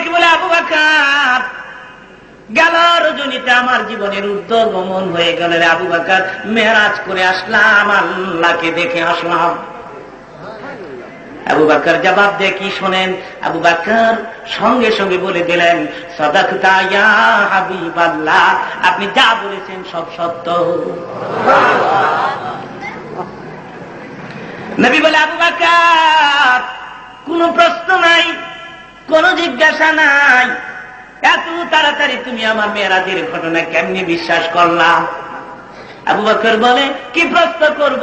দেখি বলে, আবু বকর, গেল রজনীতে আমার জীবনের ঊর্ধ্বগমন হয়ে গেল রে আবু বকর, মেরাজ করে আসলাম, আল্লাহকে দেখে আসলাম। আবু বকর জবাব দিয়ে কি শোনেন, আবু বকর সঙ্গে সঙ্গে বলে দিলেন, সাদাকতা ইয়া হাবিবাল্লাহ, আপনি যা বলেছেন সব সত্য। নবী বলে, আবু বকর, কোনো প্রশ্ন নাই, কোন জিজ্ঞাসা নাই, এত তাড়াতাড়ি তুমি আমার মেরাজের ঘটনা কেমনি বিশ্বাস করলা? আবু বকর বলে, কি প্রশ্ন করব,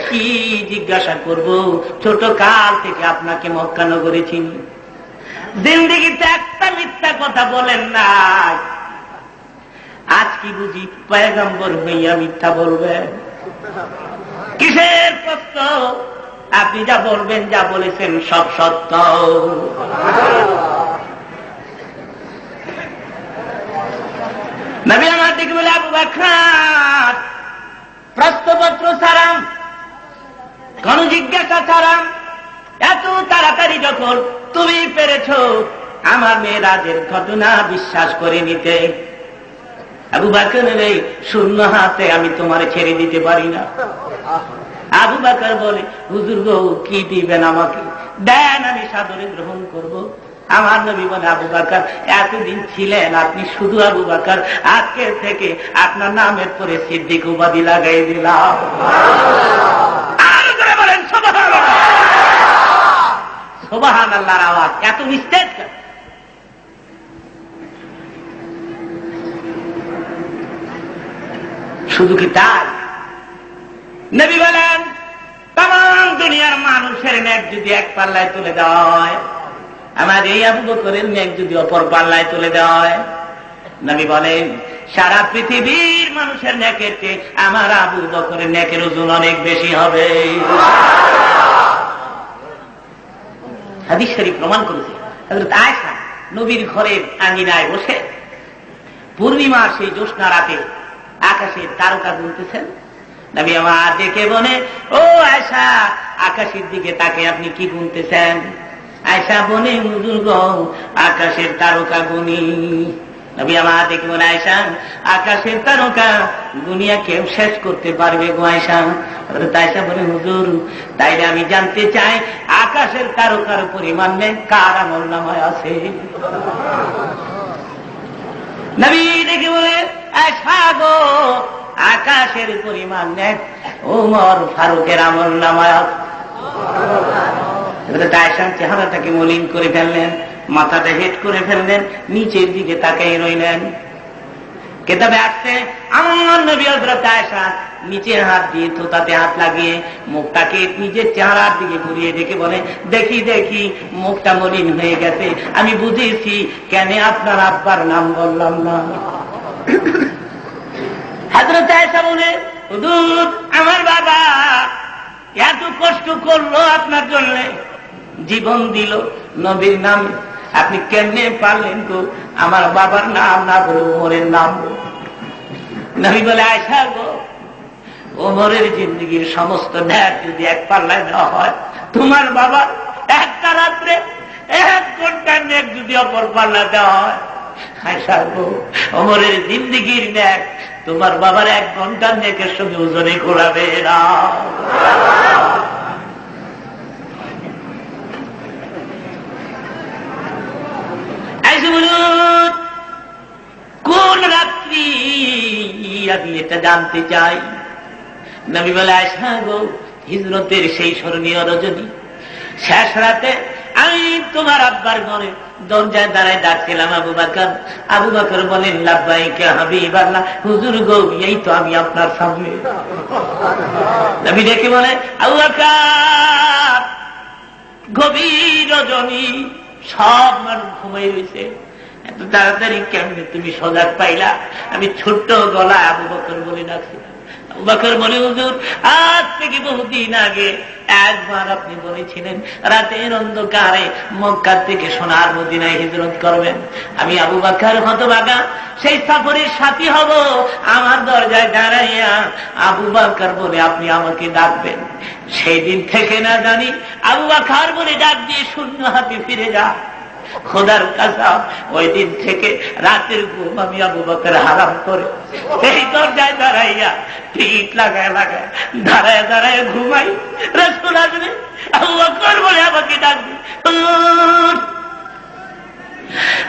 কি জিজ্ঞাসা করব, ছোট কাল থেকে আপনাকে মক্কা নগরে চিনি, জিন্দেগিতে একটা মিথ্যা কথা বলেন না, আজ কি বুঝি পয়গম্বর হইয়া মিথ্যা বলবেন? কিসের প্রশ্ন? আপনি যা বলবেন, যা বলেছেন সব সত্য। নবী আমার দিকে বলে, আবু বকর, প্রশ্নপত্র ছাড়াম, কোন জিজ্ঞাসা ছাড়াম, এত তাড়াতাড়ি যখন তুমি পেরেছ আমার মেরাজের ঘটনা বিশ্বাস করে নিতে, আবু বকরের এই শূন্য হাতে আমি তোমার ছেড়ে দিতে পারি না। আবু বকর বলে, হুজুর গো, কি দিবেন আমাকে? দেন, আমি সাদরে গ্রহণ করব। আমার নবী বলে, আবু বকর, এতদিন ছিলেন আপনি শুধু আবু বকর, আজকে থেকে আপনার নামের পরে সিদ্দিক উপাধি লাগাই দিলাম। আর করে বলেন সুবহানাল্লাহ। সুবহানাল্লাহর আওয়াজ এত মিস্টেক। শুধু কি তাই? নবী বলেন, তাম দুনিয়ার মানুষের নেক যদি এক পাল্লায় তুলে দেওয়া হয়, আমার এই আবু বকরের নেক যদি অপর পাল্লায় তুলে দেওয়া হয়, নবী বলেন সারা পৃথিবীর মানুষের নেকের চেয়ে আমার আবু বকরের নেকের ওজন অনেক বেশি হবে। হাদিস শরীফ প্রমাণ করেছে। হযরত আয়েশা নবীর ঘরের আঙ্গিনায় বসে পূর্ণিমার সেই জ্যোৎস্না রাতে আকাশের তারকা গুনতেছেন। নবী আমার দেখে বলে, ও আয়েশা, আকাশের দিকে তাকে আপনি কি গুনতেছেন? আয়েশা বলে, হুজুর গো, আকাশের তারকা গুনি। নবী আমার দেখে বলে, আয়েশা, আকাশের তারকা গুনিয়া কেউ শেষ করতে পারবে গো আয়েশা? আয়েশা বলে, হুজুর, তাইলে আমি জানতে চাই আকাশের তারকার পরিমাণ কার আমলনামায় আছে? নবী দেখে বলে, আয়েশা গো, আকাশের পরিমাণ ওমর ফারুকের আমলনামায় আছে। আয়েশার চেহারাটাকে মলিন করে ফেললেন, মাথাটা হেট করে ফেললেন, নিচের দিকে তাকাই রইলেন। কেতাবে আসছে, আমার নবী হযরত আয়েশা নিচের হাত দিয়ে থোতাতে হাত লাগিয়ে মুখটাকে নিজের চেহারার দিকে ঘুরিয়ে দেখে বলে, দেখি দেখি মুখটা মলিন হয়ে গেছে, আমি বুঝেছি কেন আপনার আব্বার নাম বললাম না। হযরত আয়েশা বলে, হুজুর, আমার বাবা এত কষ্ট করলো আপনার জন্য, জীবন দিল নবীর নামে, আপনি কেমনে পারলেন গো আমার বাবার নাম না বলে ওমরের নাম? নবী বলে, আয়েশা গো, ওমরের জিন্দগির সমস্ত ন্যায় যদি এক পাল্লায় দেওয়া হয়, তোমার বাবার একটা রাত্রে 1 ঘন্টার ন্যায় যদি অপর পাল্লা দেওয়া হয়, আয়েশা গো, ওমরের জিন্দগির ন্যায় তোমার বাবার 1 ঘন্টার ন্যায়ের সঙ্গে ওজনে ঘোরাবে না। কোন রাত্রি আমি এটা জানতে চাই। নবী বলে, আয়েশা গো, হিজরতের সেই স্মরণীয় রজনী, শেষ রাতে আমি তোমার আব্বার ঘরে দরজায় দাঁড়ায় ডাকছিলাম আবু বকর। আবু বকর বলেন, লাব্বাইক ইয়া হাবিবাল্লাহ, হুজুর গো, এই তো আমি আপনার সামনে। নবী দেখে বলে, আবু বকর, গভীর রজনী, সব মানুষ ঘুমাই রয়েছে, এত তাড়াতাড়ি কেমনে তুমি সজাগ পাইলা? আমি ছোট্ট গলা আবু বকর বলে ডাকছিলাম। আবু বকর বলে, হুজুর, আজ থেকে বহুদিন আগে একবার আপনি বলেছিলেন রাতের অন্ধকারে মক্কা থেকে সোনার মদিনায় হিজরত করবেন। আমি আবু বকর হতভাগা সেই সফরের সাথী হব, আমার দরজায় দাঁড়াইয়া আবু বকর বলে আপনি আমাকে ডাকবেন। সেই দিন থেকে না জানি আবু বকর বলে ডাক দিয়ে শূন্য হাতে ফিরে যা। খোদার কাসম, ওই দিন থেকে রাতের ঘুম আমি আবু বকর হারাম করে এই দরজায় দাঁড়াইয়া পিঠ লাগায় লাগায় দাঁড়ায় দাঁড়ায় ঘুমাই। রাসূল আসবে, আবু বকর বলে আমাকে ডাকবে,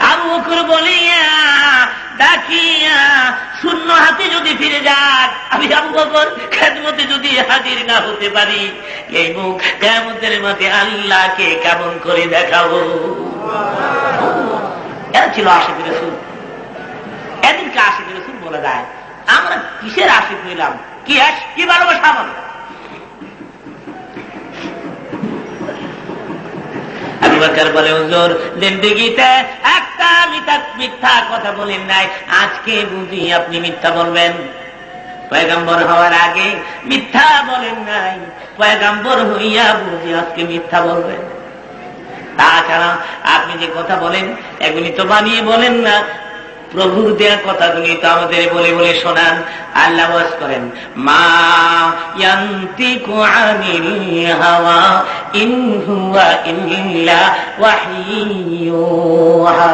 আবু বকর বলিয়া ডাকিয়া শূন্য হাতে যদি ফিরে যান, আমি আবু বকর খেদমতে যদি হাজির না হতে পারি, এই মুখ কিয়ামতের মাঠে আল্লাহকে কেমন করে দেখাবো। এরা ছিল আশিক রাসূল। এদিনকে আশিক রাসূল বলে যায়, আমরা কিসের আশিক হইলাম, কি ভালোবাসা আমাদের। আবু বকর বলে, হুজুর জিন্দেগিতে একটা মিথ্যা কথা বলেন নাই, আজকে বুঝি আপনি মিথ্যা বলবেন। পয়গম্বর হওয়ার আগে মিথ্যা বলেন নাই, পয়গম্বর হইয়া বুঝি আজকে মিথ্যা বলবেন। তাছাড়া আপনি যে কথা বলেন এগুলি তো বানিয়ে বলেন না, প্রভুর দেয়া কথাগুলি তো আমাদের বলে বলে শোনান। আল্লাহ ওয়াজ করেন, মা ইয়ান্তিকু আনিল হাওয়া ইন হুয়া ইল্লা ওয়াহয়ুহা।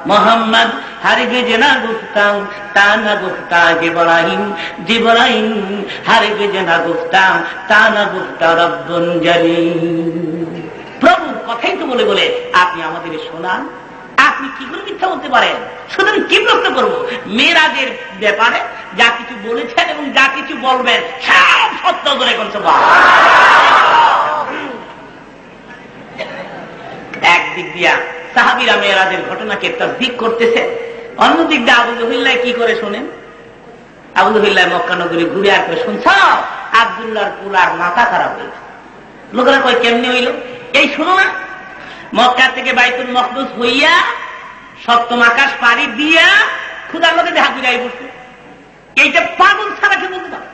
মোহাম্মদ হারগিজ না গুফতাম তা না গুফতা জিবরাইল, জিবরাইল হারগিজ না গুফতাম তা না গুফতা রব্বুন জলিল। প্রভুর কথাই তো বলে বলে আপনি আমাদের শোনান, আপনি কি করে মিথ্যা বলতে পারেন? সুতরাং কি প্রশ্ন করবো? মেরাজের ব্যাপারে যা কিছু বলেছেন এবং যা কিছু বলবেন সব সত্য করে করছে। একদিক দিয়া সাহাবীরা মেরাজের ঘটনাকে তাসদীক করতেছে, অন্যদিক দিয়ে আবু জহিল্লাহ কি করে শোনেন? আবু জহিল্লাহ মক্কা নগরী ঘুরে আর করে শুনছ আব্দুল্লাহর পুলার মাথা খারাপ হয়েছে। লোকেরা কয় কেমনি হইল? এই শোনো না, মক্কা থেকে বাইতুল মকদস হইয়া সপ্তম আকাশ পাড়ি দিয়া খুদার লোকে দেখা ফিরাই বসছে। এইটা পাগল ছাড়া কি বলতে পারে?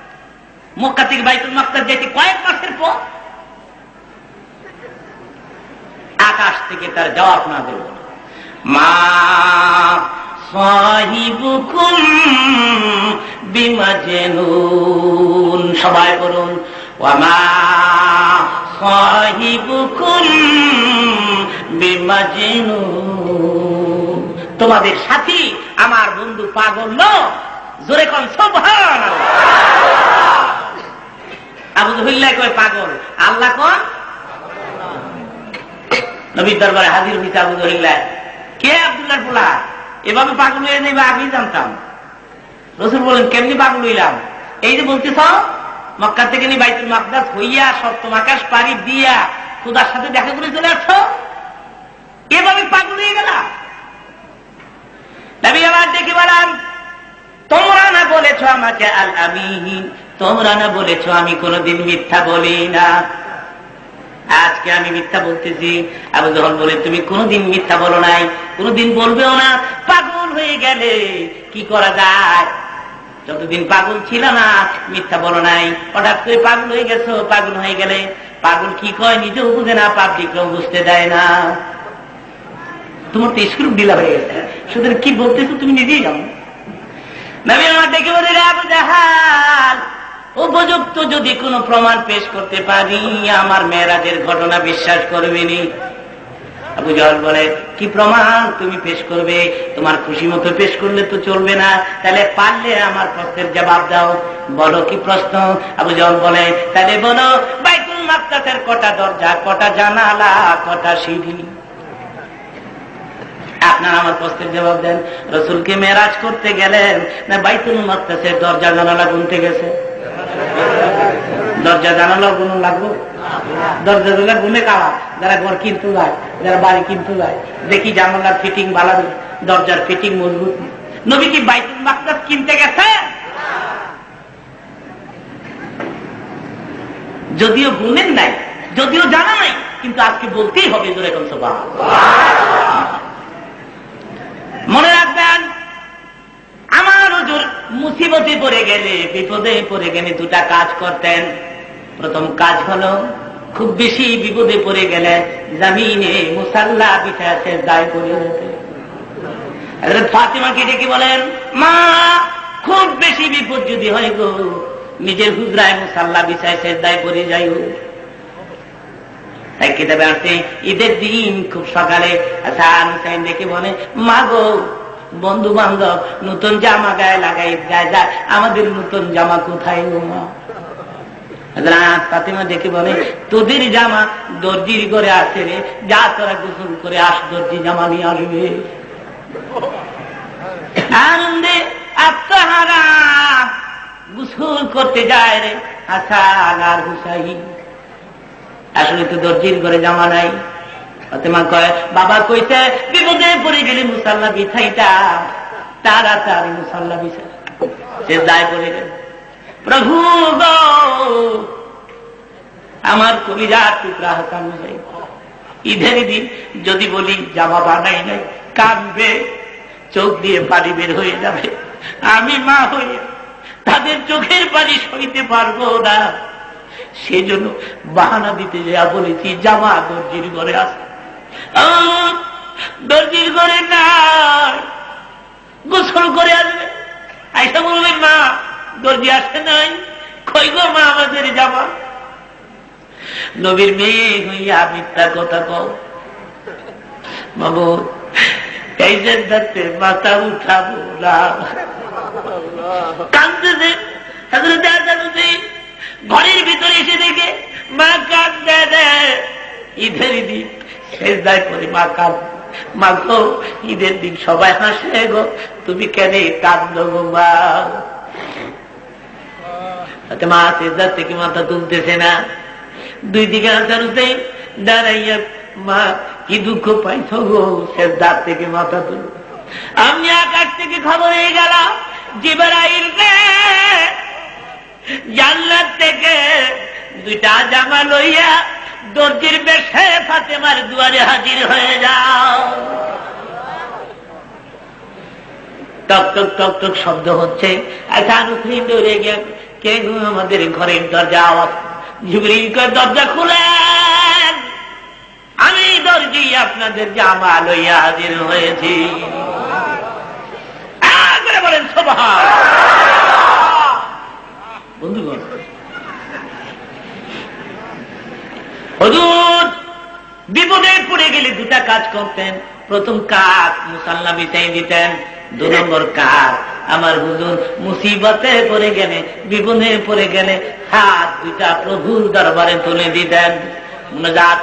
মক্কা থেকে বাইতুল মকদস যেতে কয়েক মাসের পর আকাশ থেকে তার জবাব না দেব, মা সাহিবুকুম বিমাজনুন। সবাই বলুন, ওয়া মা সাহিবুকুম বিমাজনুন। তোমাদের সাথী আমার বন্ধু পাগল নয়। জোরে কোন সুবহানাল্লাহ। আবু জহিল্লাহ কয় পাগল, আল্লাহ কোন? নবীর দরবারে হাজির হইছে আবু জহিল্লাহ, কে আব্দুল্লাহর পোলা? এভাবে পাগল হয়ে নেবে আগেই জানতাম। রাসূল বলেন, কেমনি পাগল হইলাম? এই যে বলতেছ মক্কা থেকে নি বাইতুল মাকদাস হইয়া সপ্তম আকাশ পাড়ি দিয়া খোদার সাথে দেখা করে চলে আসছো, এভাবে পাগল হয়ে গেলাম। নবী আমার দেখে বলেন, তোমরা না বলেছ আমাকে আল আমিন, তোমরা না বলেছ আমি কোনদিন মিথ্যা বলি না, আজকে আমি মিথ্যা বলতেছি। আবু জহল বলে, তুমি কোনদিন মিথ্যা বলো নাই, কোনদিন বলবেও না। পাগল হয়ে গেলে কি করা যায়? যতদিন পাগল ছিল না মিথ্যা বলো নাই, হঠাৎ করে পাগল হয়ে গেছো। পাগল হয়ে গেলে পাগল কি কয় নিজেও বুঝে না, পাবলিকও বুঝতে দেয় না। তোমার তো স্ক্রু ঢিলা হয়ে গেছে, সুতরাং কি বলতেছো তুমি নিজেই জানো। নবী আমার দেখে বলে, আবু জাহাল, উপযুক্ত যদি কোনো প্রমাণ পেশ করতে পারি আমার মেরাজের ঘটনা বিশ্বাস করবেনি। আবু জাহল বলে, কি প্রমাণ তুমি পেশ করবে? তোমার খুশি মতো পেশ করলে তো চলবে না, তাহলে পারলে আমার প্রশ্নের জবাব দাও, বলো কি প্রশ্ন? আবু জাহল বলে, তাহলে বলো বাইতুল মাকদাসের কটা দরজা, কটা জানালা, কটা সিঁড়ি? আপনার আমার প্রশ্নের জবাব দেন। রাসূলকে মেরাজ করতে গেলেন না বাইতুল মাকদাসের দরজা জানালা গুনতে গেছে? দরজা জানালা গুণ লাগবো? দরজা জানালা গুনে কারা? যারা ঘর কিনতে যায়, যারা বাড়ি কিনতে যায়, দেখি জানালার ফিটিং ভালো, দরজার ফিটিং মজবুত। নবী কি বাইতুল মাকদাস কিনতে গেছে? যদিও গুনেন নাই, যদিও জানা নাই, কিন্তু আজকে বলতেই হবে জোরে কোন সুবহানাল্লাহ। মনে রাখবেন, আমার হুজুর মুসিবতে পড়ে গেলে, বিপদে পড়ে গেলে দুটা কাজ করতেন। প্রথম কাজ হলো, খুব বেশি বিপদে পড়ে গেলে জমিনে মুসাল্লা বিছায় সেজদায় পড়ে যেতে। হযরত ফাতিমাকে ডেকে বলেন, মা খুব বেশি বিপদ যদি হয় গো, নিজের হুজরায় মুসাল্লা বিছায় সেজদায় পড়ে যাই। তাই কিতাবে আসছে ঈদের দিন খুব সকালে হাসান হুসাইন দেখে বলে, মা গো, বন্ধু বান্ধব নতুন জামা গায়ে লাগাই যায় যায়, আমাদের নতুন জামা কোথায় গো মা? ফাতেমা দেখে বলে, তোদের জামা দর্জির ঘরে আছে রে, যা তোরা গোসল করে আস, দর্জি জামা নিয়ে আসবে। আনন্দে আত্মহারা গোসল করতে যায় রে হাসান আর হুসাইন। আসলে তো দর্জির ঘরে জামা নাই। ফাতেমা কয়, বাবা কইছে বিপদে পড়ে গেলে মুসাল্লা বিছাইটা, তাড়াতাড়ি মুসাল্লা বিছাই। সে দায় পড়ে গেল, প্রভু গো, আমার কলিজার টুকরা হাসান হুসাইন ঈদের দিন যদি বলি জামা বানাই নাই, কাঁদবে, চোখ দিয়ে পানি বের হয়ে যাবে। আমি মা হয়ে তাদের চোখের পানি সইতে পারবো না, সেজন্য বাহানা দিতে যা বলেছি জামা দর্জির ঘরে আছে। দর্জির ঘরে না, গোসল করে আসবে। আইসা বলবে, মা দর্জি আসে নাই, কই গো মা আমাদের জামা? নবীর মেয়ে হইয়া মিথ্যা কথা কও মাবুদ, এই জন্নাতে মাথা উঠাবো না। কাঁদতেছে হযরত হাসান হুসাইন, ঘরের ভিতরে এসে দেখে মা কাঁদতে। ঈদের দিন সেজদায় করে মা কাঁদ, মা গো, ঈদের দিন সবাই হাসে গো, তুমি কেন কাঁদো গো মা? মা সেজদা থেকে মাথা তুলতেছে না। দুই দিকে হাসান হুসাইন দাঁড়াইয়া, মা কি দুঃখ পাইছ গো? সেজদার থেকে মাথা তুল। আমি আকাশ থেকে খবর হয়ে গেলাম, জিবরাইল জান্নাত থেকে দুইটা জামা লইয়া দর্জির বেশে ফাতেমার দুয়ারে হাজির হয়ে যাও। টক টক টক টক শব্দ হচ্ছে। হাসান হুসাইন দৌড়ে গিয়ে, কে গো আমাদের ঘরের দরজা আওয়াজ? জিবরিল কয়, দরজা খুলেন, আমি দর্জি আপনাদের জামা লইয়া হাজির হয়েছি। বলেন সুবহানাল্লাহ। বন্ধুগণ, হুজুর বিপদে পড়ে গেলে দুটা কাজ করতেন। প্রথম কাজ মুসাল্লা বিছাই দিতেন, 2 নম্বর কাজ আমার হুজুর মুসিবতে পড়ে গেলে, বিপদে পড়ে গেলে হাত দুইটা প্রভুর দরবারে তুলে দিতেন। মুনাজাত।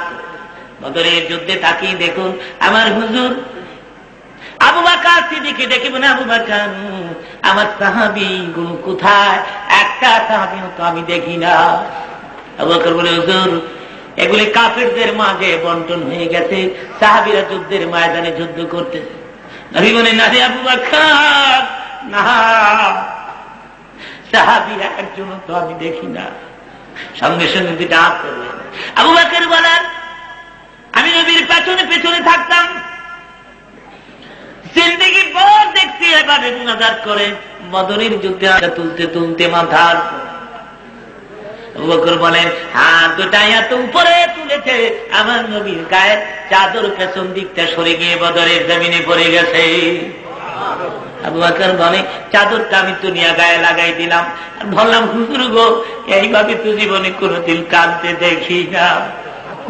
বদরের যুদ্ধে তাকিয়ে দেখুন, আমার হুজুর আবু বকর সিদ্দিককে ডেকে বলে, আবু বকর, আমার সাহাবী গুলো কোথায়? একটা সাহাবীও তো আমি দেখি না। আবু বকর বলে, হুজুর এগুলি কাফেরদের মাঝে বন্টন হয়ে গেছে, সাহাবীরা যুদ্ধের ময়দানে যুদ্ধ করতেছে। নবী বলেন, না রে আবু বকর, না, সাহাবীরা একজনও তো আমি দেখি না। সঙ্গে সঙ্গে দুইটা হাত করলেন। আবু বকর বলেন, আমি নবীর পেছনে পেছনে থাকতাম, জিন্দেগি পর দেখছি এভাবে মুনাজাত করে বদরের যুদ্ধে তুলতে তুলতে মাথার। আবু বকর বলেন, হাত দুটা এত উপরে তুলেছে, আমার নবীর গায়ে চাদর পেছন দিকটা সরে গিয়ে বদরের জমিনে পড়ে গেছে। আবু বকর বলে, চাদরটা আমি দুনিয়া গায়ে লাগাই দিলাম, আর বললাম, হুজুর গো, এইভাবে তো জীবনে কোনোদিন কাঁদতে দেখি না,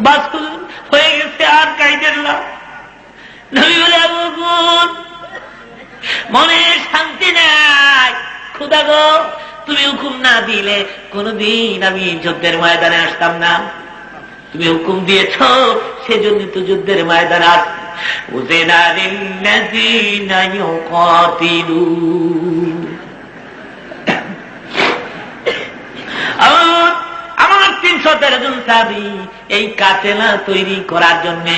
বাস হয়ে গেছে, আর কাঁদেন না। নবী বলে, আবু বকর মনে শান্তি নাই, খোদা গো, তুমি হুকুম না দিলে কোনদিন আমি যুদ্ধের ময়দানে আসতাম না। তুমি হুকুম দিয়েছ, সেজন্য তো যুদ্ধের ময়দানে আসছি। আমার 313 জন সাহাবী এই কাফেলা তৈরি করার জন্য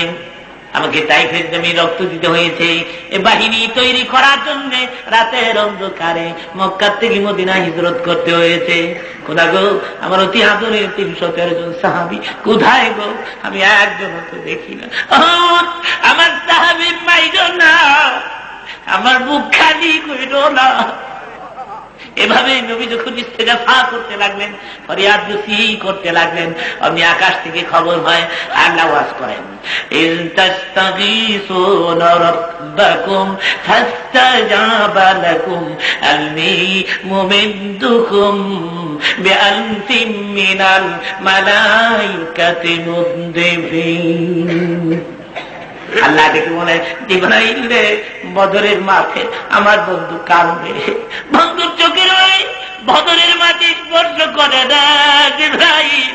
আমাকে তাইফের জমি রক্ত দিতে হয়েছে, এ বাহিনী তৈরি করার জন্য রাতের অন্ধকারে মক্কা থেকে মদিনা হিজরত করতে হয়েছে। খোদা গো, আমার অতি আদরের 313 জন সাহাবী কোথায় গো? আমি একজনও তো দেখি না। আমার সাহাবী মাইরো না, আমার বুক খালি কইরো না। এভাবে নবী যখন ইস্তেগফার করতে লাগলেন, ফরিয়াদ করতে লাগলেন, আপনি আকাশ থেকে খবর হয় আল্লাহ ওয়াজ করেন, ইন তাস্তাগীসুনা রাব্বাকুম ফাস্তাজাবা লাকুম আন্নী মুমিদ্দুকুম বিআলফিম মিনাল মালাইকাতি মুদ্দিফিন। আল্লাহ দেখে বলে, জিবরাইল রে, বদরের মাঠে আমার বন্ধু কাঁদবে, বন্ধুর চোখের ওই বদরের মাটি স্পর্শ করে না। জিবরাইল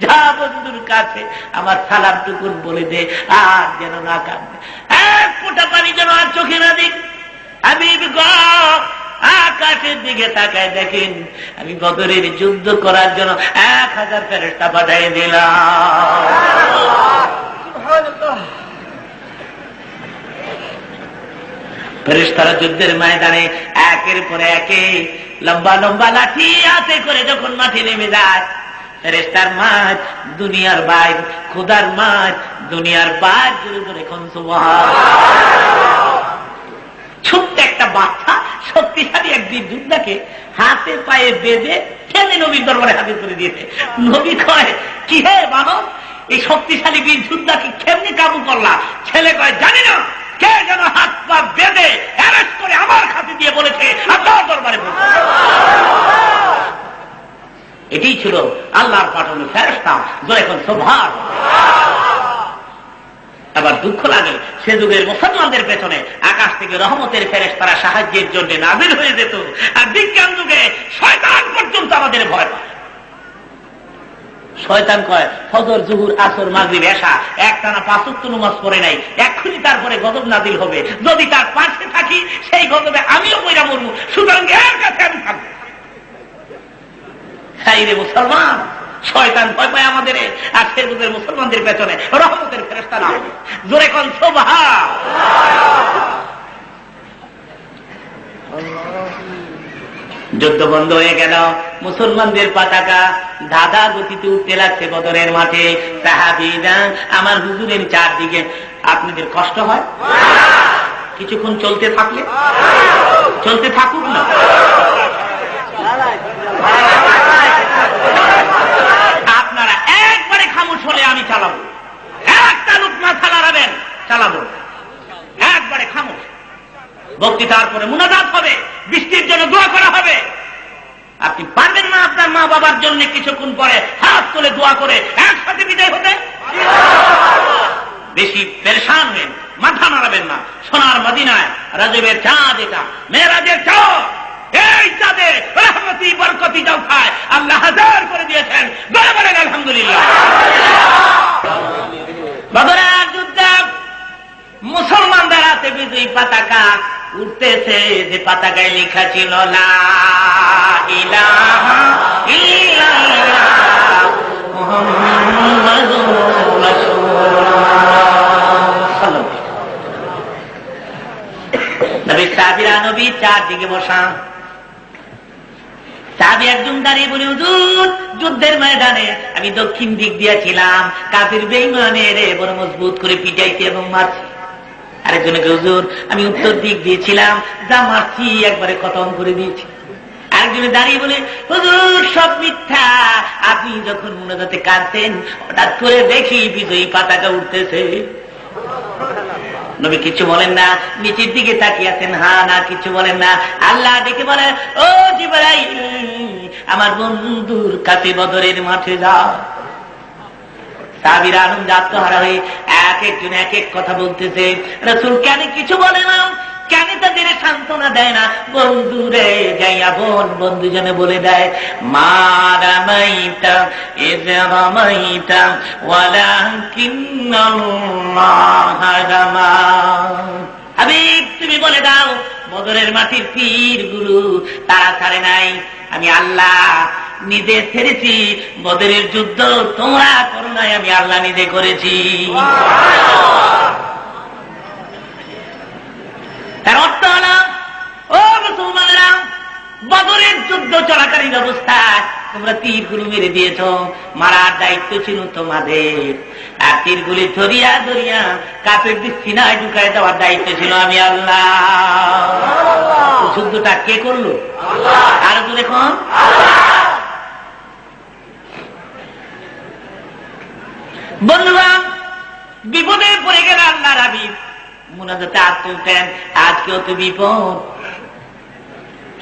যা বন্ধুর কাছে আমার সালাম টুকুন বলে দে, আর যেন না কাঁদবে, এক ফোঁটা পানি যেন আর চোখে না দেখ। আমি আকাশের দিকে তাকায় দেখেন, আমি বদরের যুদ্ধ করার জন্য 1000 ফেরেশতা পাঠিয়ে দিলাম। ফেরেশতারা যুদ্ধের ময়দানে একের পর একে লম্বা লম্বা লাঠি হাতে করে যখন মাঠে নেমে যায়, ফেরেশতার মাঠ দুনিয়ার বাইর, খোদার মাঠ দুনিয়ার বাইর, জোরে জোরে এখন সুবহানাল্লাহ। ছোট্ট একটা বাচ্চা শক্তিশালী একদিন যোদ্ধাকে হাতে পায়ে বেঁধে ঠেলে নবীর দরবারে হাজির করে দিয়েছে। নবী কয়, কি হে মানব, এই শক্তিশালী বীর যোদ্ধাকে কেমনি কাবু করলা? ছেলে কয়, জানি না, কে যেন হাত পা বেঁধে অ্যারেস্ট করে আমার কাছে দিয়ে বলেছে আপনার দরবারে বলতে। এটাই ছিল আল্লাহর পাঠানো ফেরেশতা। এখন সুবহানাল্লাহ। আবার দুঃখ লাগে, সে যুগের মুসলমানদের পেছনে আকাশ থেকে রহমতের ফেরেশতারা সাহায্যের জন্য নাযিল হয়ে যেত, আর বিজ্ঞান যুগে শয়তান পর্যন্ত আমাদের ভয় পায়। শয়তান কয়, ফজর, জুহুর, আসর, মাগরিব, এশা একটানা 5 ওয়াক্ত নামাজ পড়ে নাই, এক্ষুনি তারপরে গজব নাযিল হবে, যদি তার পাশে থাকি সেই গজবে আমিও পয়রা মরবো, সুতরাং এর কাছে আমি থাকবো। রে মুসলমান, শয়তান ভয় পায় আমাদের, আর সে যুগের মুসলমানদের পেছনে রহমতের ফেরেশতা না। জোরে কোন সুবহানাল্লাহ। যুদ্ধ বন্ধ হয়ে গেল, মুসলমানদের পতাকা ধাঁধা গতিতে উঠতে লাগছে বদরের মাঠে। সাহাবীরা আমার হুজুরের চারদিকে। আপনাদের কষ্ট হয় কিছুক্ষণ চলতে থাকলে? চলতে থাকুক না, আপনারা একবারে খামোশ হলে আমি চালাবো, একটা লোক মাথা লড়াবেন, চালাবো, একবারে খামোশ। বক্তৃতার পরে মুনাজাত হবে, বৃষ্টির জন্য দোয়া করা হবে। আপনি পারবেন না আপনার মা বাবার জন্য কিছুক্ষণ পরে হাত তুলে দোয়া করে একসাথে বিদায় হতে? বেশি পেরেশান হবেন, মাথা নাড়াবেন না। সোনার মদিনায় রাজবের চাঁদ, এটা মেরাজের চাঁদ, এই চাঁদে রহমতি বরকতি জলসায় আল্লাহ হাজার করে দিয়েছেন। বলে বলেন আলহামদুলিল্লাহ। বদরের যুদ্ধে মুসলমানদের হাতে বিজয়ী পতাকা উঠতেছে, যে পতাকায় লেখা ছিল লা ইলাহা ইল্লাল্লাহ মুহাম্মাদুর রাসূলুল্লাহ। নবী সাহাবীরা নবী চারদিকে বসা। সাহাবী একজন দাঁড়িয়ে বলে, হুজুর যুদ্ধের ময়দানে আমি দক্ষিণ দিক দিয়েছিলাম, কাফির বেঈমানের বড় মজবুত করে পিটাইতে এবং মারছি। আরেকজনকে, হুজুর আমি উত্তর দিক দিয়েছিলাম, যা মারছি একবারে খতম করে দিয়েছি। আরেকজনে দাঁড়িয়ে বলে, হুজুর সব মিথ্যা, আপনি যখন মুনাজাতে কাঁদতেন হঠাৎ করে দেখি বিজয়ী পতাকা উঠতেছে। নবী কিছু বলেন না, নিচের দিকে তাকিয়ে আছেন, হা না কিছু বলেন না। আল্লাহ দেখে বলে, ও জিবরাইল, আমার বন্ধুর কাছে বদরের মাঠে যাও। সাহাবীরা আনন্দ আত্মহারা হয়ে এক একজন এক এক কথা বলতেছে। রাসূল কেন কিছু বলে না, কেন তাদের সান্ত্বনা দেয় না? বন্ধুরে যাইয়া বন্ধু যেন বলে দেয়, মা রামাইতা ইয রামাইতা ওয়ালাকিন্নাল্লাহ রামা। হাবিব তুমি বলে দাও, বদরের মাটির তীরগুলো তারা ছাড়ে নাই, আমি আল্লাহ নিজে ছেড়েছি। বদরের যুদ্ধ তোমরা করো নাই, আমি আল্লাহ নিজে করেছি। তার অর্থ হল, ও মুসলমানেরা, বদরের যুদ্ধ চলাকালীন অবস্থায় তোমরা তীরগুলো মেরে দিয়েছ, মারার দায়িত্ব ছিল তোমাদের। আর তীরগুলি ধরিয়া ধরিয়া কাফেরদের সিনায় ঢুকায় দেওয়ার দায়িত্ব ছিল আমি আল্লাহ। যুদ্ধটা কে করলো? আর তো দেখুন, বন্ধুরা বিপদে পড়ে গেল আল্লাহর হাবিব মুনাজাতে হাত তুলতেন, আজকেও তো বিপদ।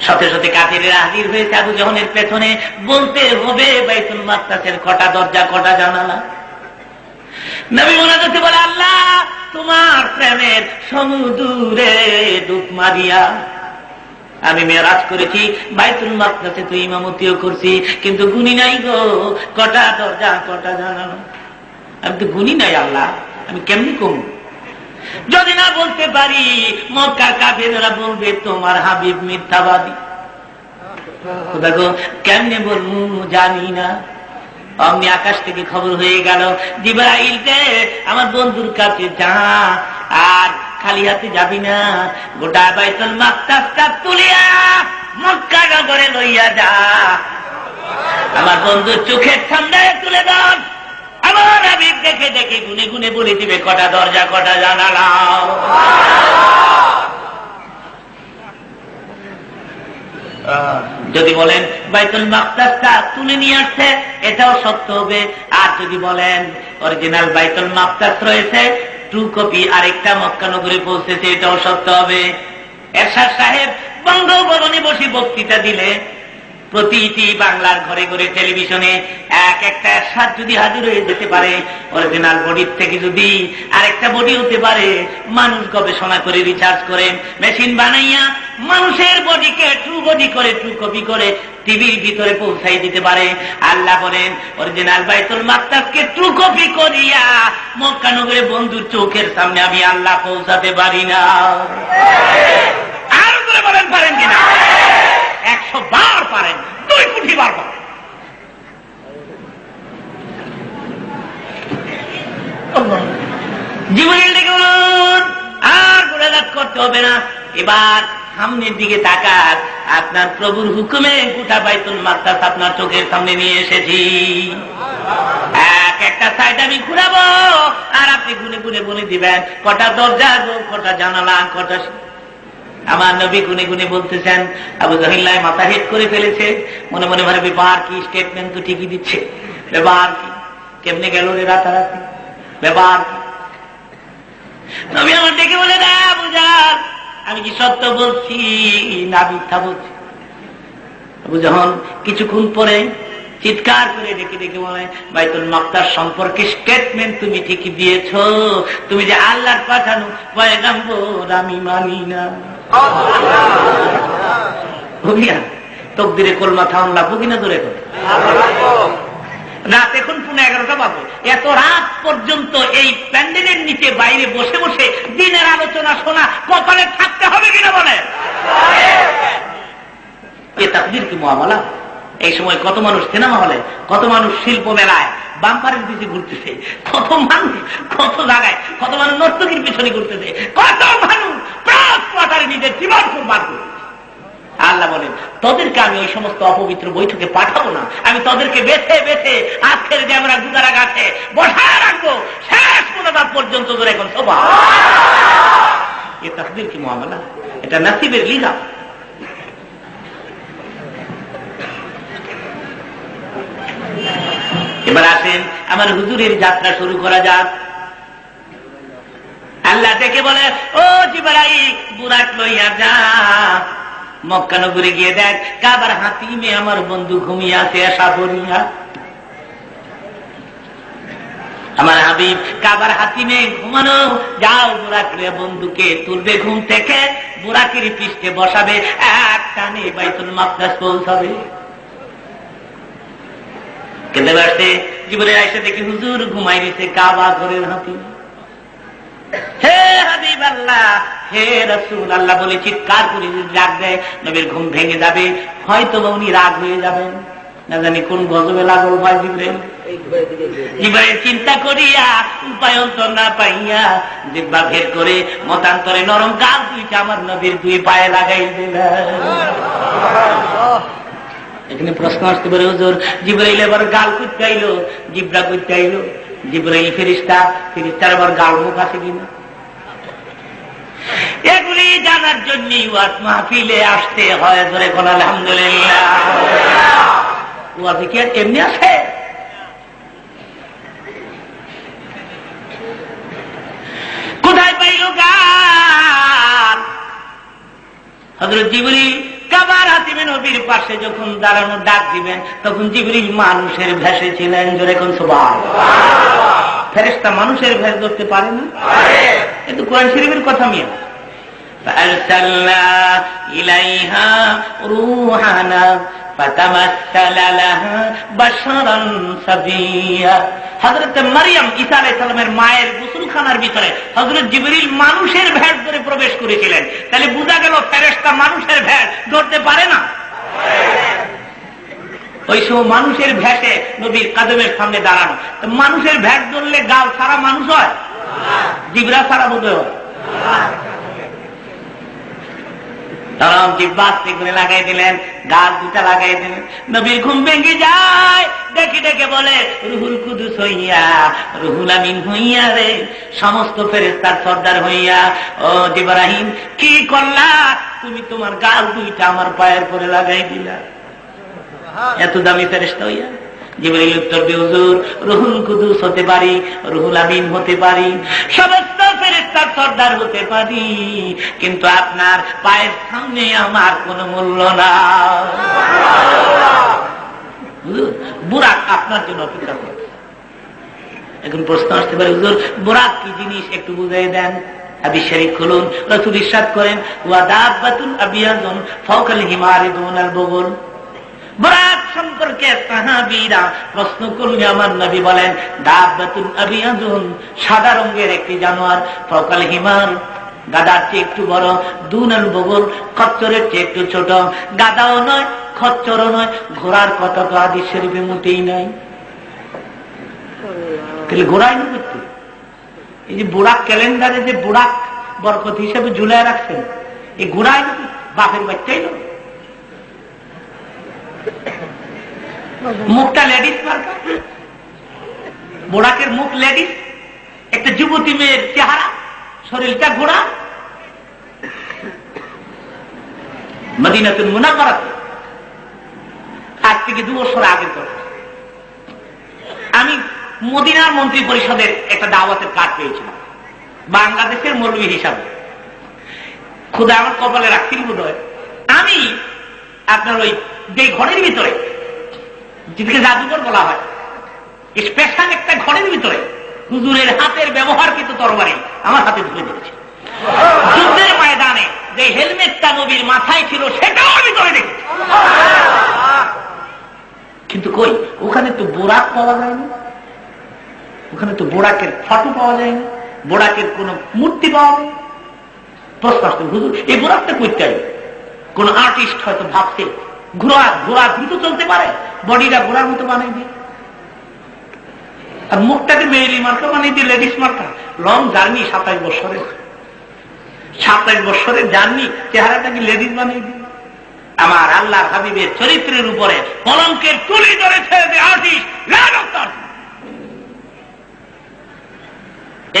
সাথে সাথে কাফিররা হাজির হয়েছে আবু জাহলের পেছনে। বলতে হবে বাইতুল মাকদাসের কটা দরজা কটা জানালা। নবী মোনাজাতে বলে, আল্লাহ তোমার প্রেমের সমুদ্রে ডুব মারিয়া আমি মেরাজ করেছি, বাইতুল মাকদাসে তো ইমামতিও করছি, কিন্তু গুনি নাই গো কটা দরজা কটা জানালা। আমি তো গুনি নাই আল্লাহ, আমি কেমনি কম? যদি না বলতে পারি মক্কার কাফেররা বলবে তোমার হাবিব মিথ্যাবাদী। দেখো কেমনে বলবো জানি না। অমনি আকাশ থেকে খবর হয়ে গেল, জিবরাইল রে আমার বন্ধুর কাছে যা, আর খালি হাতে যাবি না, গোটা বাইতুল মাকদাসটা তুলিয়া মক্কা নগরে লইয়া যা, আমার বন্ধুর চোখের সামনে তুলে দাও। আমার হাবিব দেখে দেখে গুনে গুনে বলে দিবে কটা দরজা কটা জানালা। যদি বলেন বাইতুল মাকদাসটা তুলে নিয়ে আসছে, এটাও সত্য হবে। আর যদি বলেন অরিজিনাল বাইতুল মাকদাস রয়েছে, টু কপি আরেকটা মক্কা নগরে পৌঁছেছে, এটাও সত্য হবে। এরশাদ সাহেব বঙ্গভবনে বসে বক্তৃতা দিলে প্রতিটি বাংলার ঘরে ঘরে টেলিভিশনে এক একটা এরশাদ যদি হাজির হয়ে যেতে পারে, অরিজিনাল বডির থেকে যদি আরেকটা বডি হতে পারে, মানুষ গবেষণা করে রিসার্চ করে মেশিন বানাইয়া মানুষের বডিকে ট্রু বডি করে ট্রু কপি করে টিভির ভিতরে পৌঁছাই দিতে পারে। আল্লাহ বলেন অরিজিনাল বাইতুল মাকদাসকে ট্রু কপি করিয়া মক্কা নগরে বন্ধুর চোখের সামনে আমি আল্লাহ পৌঁছাতে পারি না। আর করে বলেন পারেন কিনা? 100 বার পারেন, 2 কোটি বার পারেন। জিবরাইল ডেকে বলুন আর গুনাহগার করতে হবে না, এবার সামনের দিকে তাকান, আপনার প্রভুর হুকুমে গোটা বাইতুল মাকদাস আপনার চোখের সামনে নিয়ে এসেছি। এক একটা সাইড আমি ঘুরাবো আর আপনি গুনে গুনে বলে দিবেন কটা দরজা কটা জানালা কটা। আমার নবী গুনে গুনে বলতেছেন, আবু জাহিল্লাহ মাথা হেট করে ফেলেছে, মনে মনে ভাবে ব্যাপার কি, স্টেটমেন্ট তো ঠিকই দিচ্ছে, ব্যাপার কি, কেমনে গেল রে রাতারাতি, ব্যাপার কি? নবী আমার ডেকে বলে, না আবু জাহল আমি কি সত্য বলছি না মিথ্যা বলছি? আবু জাহল কিছুক্ষণ পরে চিৎকার করে ডেকে ডেকে বলে, বাইতুল মাকদাস সম্পর্কে স্টেটমেন্ট তুমি ঠিকই দিয়েছ, তুমি যে আল্লাহর পাঠানো পয়গম্বর আমি মানি না। তকদিরে কলমা থাউন লাগবো কিনা ধরে রাত এখন 11:30 বাজে, এত রাত পর্যন্ত এই প্যান্ডেলের নিচে বাইরে বসে বসে দিনের আলোচনা শোনা কপালে থাকতে হবে কিনা বলে? এ তাকদীর কি মুআমালা। এই সময় কত মানুষ সিনেমা হলে, কত মানুষ শিল্প মেলায় বাম্পারের পিছিয়ে ঘুরতেছে, কত মানুষ কত জায়গায়, কত মানুষ নর্তকীর পিছনে ঘুরতেছে, কত মানুষ প্রাণে নিজের জীবন কুরবান করছে। আল্লাহ বলেন তোদেরকে আমি ওই সমস্ত অপবিত্র বৈঠকে পাঠাবো না, আমি তোদেরকে বেছে বেছে আজকের যে আমরা গুদারা গাছে বসায় রাখবো শেষ মোনাজাত পর্যন্ত ধরে। এখন সবা এ তাকদীর কি মুআমালা, এটা নসিবের লীলা। এবার আসেন আমার হুজুরের যাত্রা শুরু করা যাক। আল্লাহ থেকে বলে, ও জিবরাইল বুরাক লইয়া যা, মক্কা নগরে গিয়ে দেখ কাবার হাতিমে আমার বন্ধু ঘুমিয়ে আছে আশা করিয়া। আমার হাবিব কাবার হাতিমে ঘুমানো, যাও বুরাকের বন্ধুকে তুলবে ঘুম থেকে, বুরাকের পৃষ্ঠে বসাবে, এক টানে বাইতুল মাকদাস পৌঁছাবে। কেঁদে বেড়াতে জীবনের আইসা দেখি হুজুর ঘুমাই দিতে কাবা ঘরের হাতি। হে হাবিব আল্লাহ, হে রাসূল আল্লাহ বলে চিৎকার করে ডাক দেয়, নবীর ঘুম ভেঙে যাবে, হয়তো উনি রাগ হয়ে যাবেন, না জানি কোন গজবে লাগল ভাই জিবরাইল। জিবরাইল চিন্তা করিয়া উপায় অন্তর না পাইয়া জিহ্বা ভেদ করে মতান্তরে নরম গাল দুইটা আমার নবীর 2 পায়ে লাগাই দিলেন। এখানে প্রশ্ন আসতে পারে, হুজুর জিবরাইল এবার গাল করতে আইলো, জিব্রা করতে আইলো, জিবরাইল ফেরেশতা, ফেরেশতার আবার গাল মুখ আছে কিনা? এগুলি জানার জন্য ওয়াজ মাহফিলে আসতে হয়। ধরে কোন আলহামদুলিল্লাহ। ওয়াজ কি আর এমনি আছে? কোথায় পাইল গাল? হযরত জিবরাইল কাবার হাতিমে নবীর পাশে যখন দাঁড়ানো ডাক দিবেন তখন জিবরিল মানুষের ভেষে ছিলেন। জোরে কোন সুবহানাল্লাহ। ফেরেশতা মানুষের ভেষ ধরতে পারে না, কিন্তু কোরআন শরীফের কথা মিয়া فأرسلنا إليها روحنا فتمثل لها بشرا سويا। হযরত মারইয়াম ঈসা আলাইহিস সালামের মায়ের গোসলখানার ভিতরে হযরত জিবরিল মানুষের ভেষ ধরে প্রবেশ করেছিলেন। তাহলে বোঝা গেল ফেরেশতা মানুষের ভেষ ধরতে পারে না। ওই সময় মানুষের ভেষে নবীর কাদমের সামনে দাঁড়ানো, মানুষের ভেষ ধরলে গাল ছাড়া মানুষ হয়, জিবরা ছাড়া বোধ হয়। লাগাই দিলেন, গাছ দুটা লাগাই দিলেন। নবীর ঘুম ভেঙে যায়, ডেকে ডেকে বলে রুহুল কুদুস হইয়া, রুহুল আমিন হইয়া রে, সমস্ত ফেরেশতার সর্দার হইয়া, ও জিবরাইল কি করলা তুমি? তোমার গাল দুইটা আমার পায়ের পরে লাগাই দিলা, এত দামি ফেরেশতা হইয়া। জিবরাইল উত্তর দিয়ে, হুজুর রুহুল কুদুস হতে পারি, রুহুল আমিন হতে পারি, সমস্ত ফেরেশতার সর্দার হতে পারি, কিন্তু আপনার পায়ের সামনে আমার কোনো মূল্য না। বুরাক আপনার জন্য অপেক্ষা করে। এখন প্রশ্ন আসতে পারে, হুজুর বুরাক কি জিনিস একটু বুঝিয়ে দেন। হাদিস শরীফ খুলুন, রাসূল ইরশাদ করেন, ওয়া দাব্বাতুন আবিয়াতুন ফাওকাল হিমারি দুনাল বুগুল। বুরাক সম্পর্কে সাহাবীরা প্রশ্ন করলে আমার নবী বলেন, দাব্বাতুন আবিয়াতুন সাদা রঙের একটি জানোয়ার, ফাওকাল হিমার গাদার চেয়ে একটু বড়, দুনাল বুগুল খচ্চরের চেয়ে একটু ছোট। গাদাও নয়, খচ্চরও নয়, ঘোড়ার কথা তো হাদিস শরীফে মোটেই নাই। তাহলে ঘোড়াই না করতে, এই যে বুরাক ক্যালেন্ডারে যে বুরাক বরকত হিসেবে ঝুলায় রাখছেন, এই ঘোড়াই না বাপের বাচ্চাই না। মুখটা লেডিস মার্কা, বুরাকের মুখ লেডিস, একটা যুবতী মেয়ের চেহারা, শরীরটা ঘোড়া। মদিনাতুল মুনাওয়ারাতে আজ থেকে 2 বছর আগের কথা, আমি মদিনার মন্ত্রী পরিষদের একটা দাওয়াতের কার্ড পেয়েছিলাম বাংলাদেশের মৌলবী হিসাবে। খুদা আমার কপালে রাখছিল বোধ হয়। আমি আপনার ওই যে ঘরের ভিতরে, যেটাকে জাদুঘর বলা হয়, স্পেশাল একটা ঘরের ভিতরে হুজুরের হাতের ব্যবহার কিন্তু তরবারি আমার হাতে ধরে দিয়েছে। যুদ্ধের ময়দানে যে হেলমেটটা নবীর মাথায় ছিল সেটাও আমি ধরে দেখেছি। কিন্তু কই, ওখানে তো বোরাক পাওয়া যায়নি, ওখানে তো বোরাকের ফটো পাওয়া যায়নি, বোরাকের কোন মূর্তি পাওয়া যায়। প্রশ্ন আসতে, হুজুর এই বোরাকটা করতে হবে, কোন আর্টিস্ট হয়তো ভাবছে ঘোড়া দ্রুত চলতে পারে, বডিটা ঘোড়ার মতো বানিয়ে দিয়ে, আর মুখটাকে মেয়েলি মার্কা বানিয়ে দিয়ে লেডিস মার্কা। লং জার্নি, 27 বছরের জার্নি, চেহারাটাকে লেডিস বানিয়ে দিয়ে। আমার আল্লাহর হাবিবের চরিত্রের উপরে কলঙ্কের তুলি ধরেছে যে আর্টিস্ট।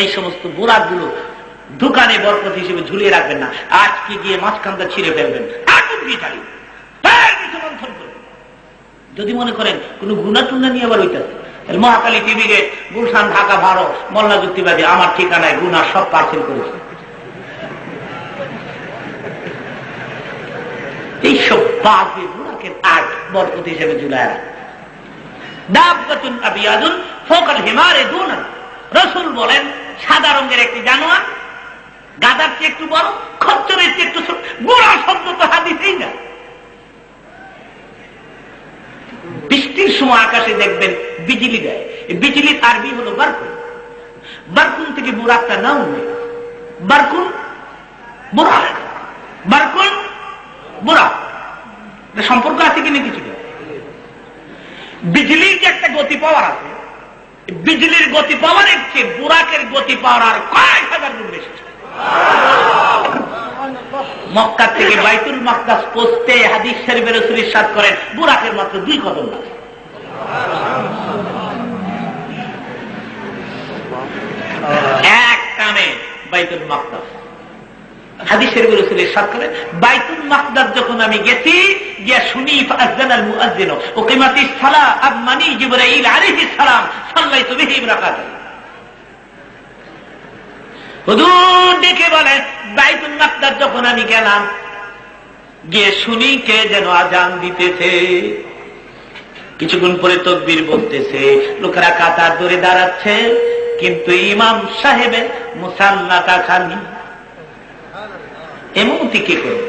এই সমস্ত বোরাক গুলো দোকানে বরকত হিসেবে ঝুলিয়ে রাখবেন না, আজকে গিয়ে মাঝখানটা ছিঁড়ে ফেলবেন, আগুন দিয়ে চালিয়ে যদি মনে করেন কোন গুণা টুনা নিয়ে আবার ওইটাছে। মহাকালী টিভি গেট, গুলশান, ঢাকা 12, মোল্লা যুক্তিবাদী আমার ঠিকানায় গুণা সব পার্সেল করেছে। এইসব বাজে গুণাকের আগ বরকত হিসেবে ঝুলায় রাখে। দাব্বাতুন আবিয়াদুন ফাওকাল হিমারি দুনাল। রাসূল বলেন সাদা রঙের একটি জানোয়ার, গাদার চেয়ে একটু বড়, খচ্চরের চেয়ে একটু ছোট। গোড়া শব্দ তো হাদিসেই না। বৃষ্টির সময় আকাশে দেখবেন বিজলি দেয়, বিজলির আরবি হলো বারকুন। বারকুন থেকে বুরাকটা নাও নেই, বারকুন বুরাক, বারকুন বুরাক সম্পর্ক আছে কিনা কিছু। বিজলির যে একটা গতি পাওয়ার আছে, বিজলির গতি পাওয়ারের চেয়ে বুরাকের গতি পাওয়ার আর কয়েক হাজার গুণ বেশি। মক্কা থেকে বাইতুল মাকদাস পৌঁছতে হাদিস শরীফে রাসূল ইরশাদ করেন বুরাকের মাত্র 2 কদম লাগে। এক টানে বাইতুল মাকদাস। হাদিস শরীফে রাসূল ইরশাদ করেন বাইতুল মাকদাস যখন আমি গেছি, গিয়া শুনি ফাআযানাল মুআজ্জিন ওয়া কিমাতিস সালাহ আবমানি জিবরাইল আলাইহিস সালাম সাল্লাইতু বিহি রাকাতান। হুজুর ডেকে বলেন বাইতুল মাকদাস যখন আমি গেলাম, গিয়ে শুনি কে যেন আজান দিতেছে। কিছুক্ষণ পরে তাকবীর বলতেছে, লোকেরা কাতার ধরে দাঁড়াচ্ছে, কিন্তু ইমাম সাহেবের মুসাল্লাটা খালি। এমনটি কে করে?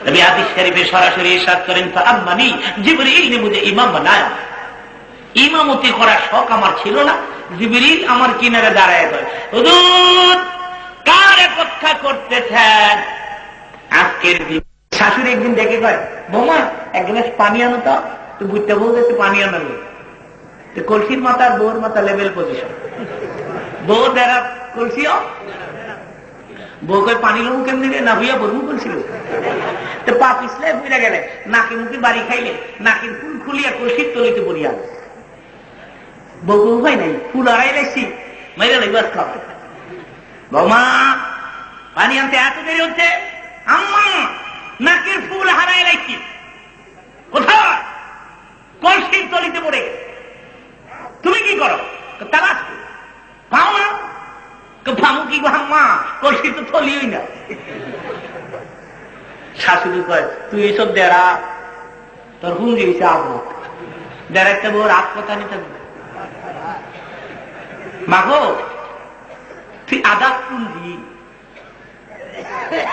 নবী হাদিস শরীফে সরাসরি ইরশাদ করেন, ফাআম্মানি জিবরিল ने मुझे ইমাম বানায়া। ইমামতি করার শখ আমার ছিল না, জিবরিল আমার কিনারে দাঁড়ায় কয়, হুজুর কার অপেক্ষা করতেছেন? আজকের দিন শাশুড়ি একদিন ডেকে কয়, বৌমা এক গ্লাস পানি আনো তো। তো বুঝতে বলতে পানি আনালো, তো কলসির মাথা বউর মাথা লেভেল পজিশন, বউ দেরা কলসিও, বউ কয় পানি লোক কেমনি রে, না হইয়া বলবো বলছিল। তো পা পিছলে বুঝা গেলে নাকি মুখে বাড়ি খাইলে নাকি ফুল খুলিয়া কলসির তলিতে পড়িয়া, বউ হয় নাই ফুল আড়াই লাইছি মাইরা লাগবে খাবে। বৌমা পানি আনতে এত দেরি হচ্ছে? আম্মা নাকের ফুল হারাই লাইছি। কোথায়? কলসির তলিতে পড়ে। তুমি কি করো? তালাশ পাও না। ফামু কি গো আম্মা, কলসি তো থলিই না। শাশুড়ি কয়, তুই এইসব দেড়া তোর হুঙ্গি হয়েছে আবু দেড়াইতে বউ রাত কথা নিয়ে থাকবে। মাগো তুই আদা পুঞ্জি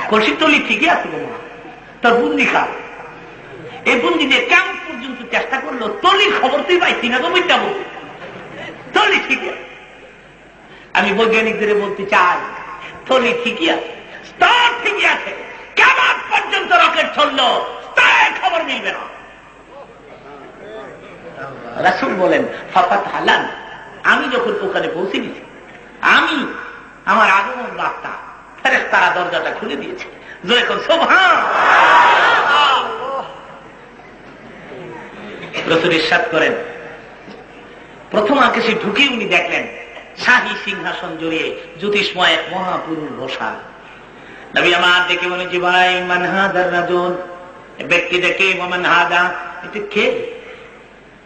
কলসির তলি ঠিকই আছে গো মা, তোর বুন্দি খা। এই বুন্দি দিয়ে কেমন পর্যন্ত চেষ্টা করলো, তলির খবর তুই পাইছি না গো বুঝতে বলছি, তলি ঠিক আছে। আমি বৈজ্ঞানিকদের বলতে চাই, তলি ঠিকই আছে, স্তর ঠিকই আছে, কেমন পর্যন্ত রকেট ছড়লো তার খবর মিলবে না। রাসূল বলেন, ফাকাত হালান, আমি যখন ওখানে পৌঁছে গেছি, আমি আমার আগমন রাস্তা ফেরেশতারা দরজাটা খুলে দিয়েছে। জোরে কোন সুবহানাল্লাহ। রাসূল ইরশাদ করেন, প্রথম আকাশে ঢুকে উনি দেখলেন শাহী সিংহাসন জড়িয়ে জ্যোতিষময় এক মহাপুরুষ বসা। নবী আমার দেখে বলেন, জিবরাইল মান হাদার রাজুল, ব্যক্তি দেখে মান হাদা, এটা কে?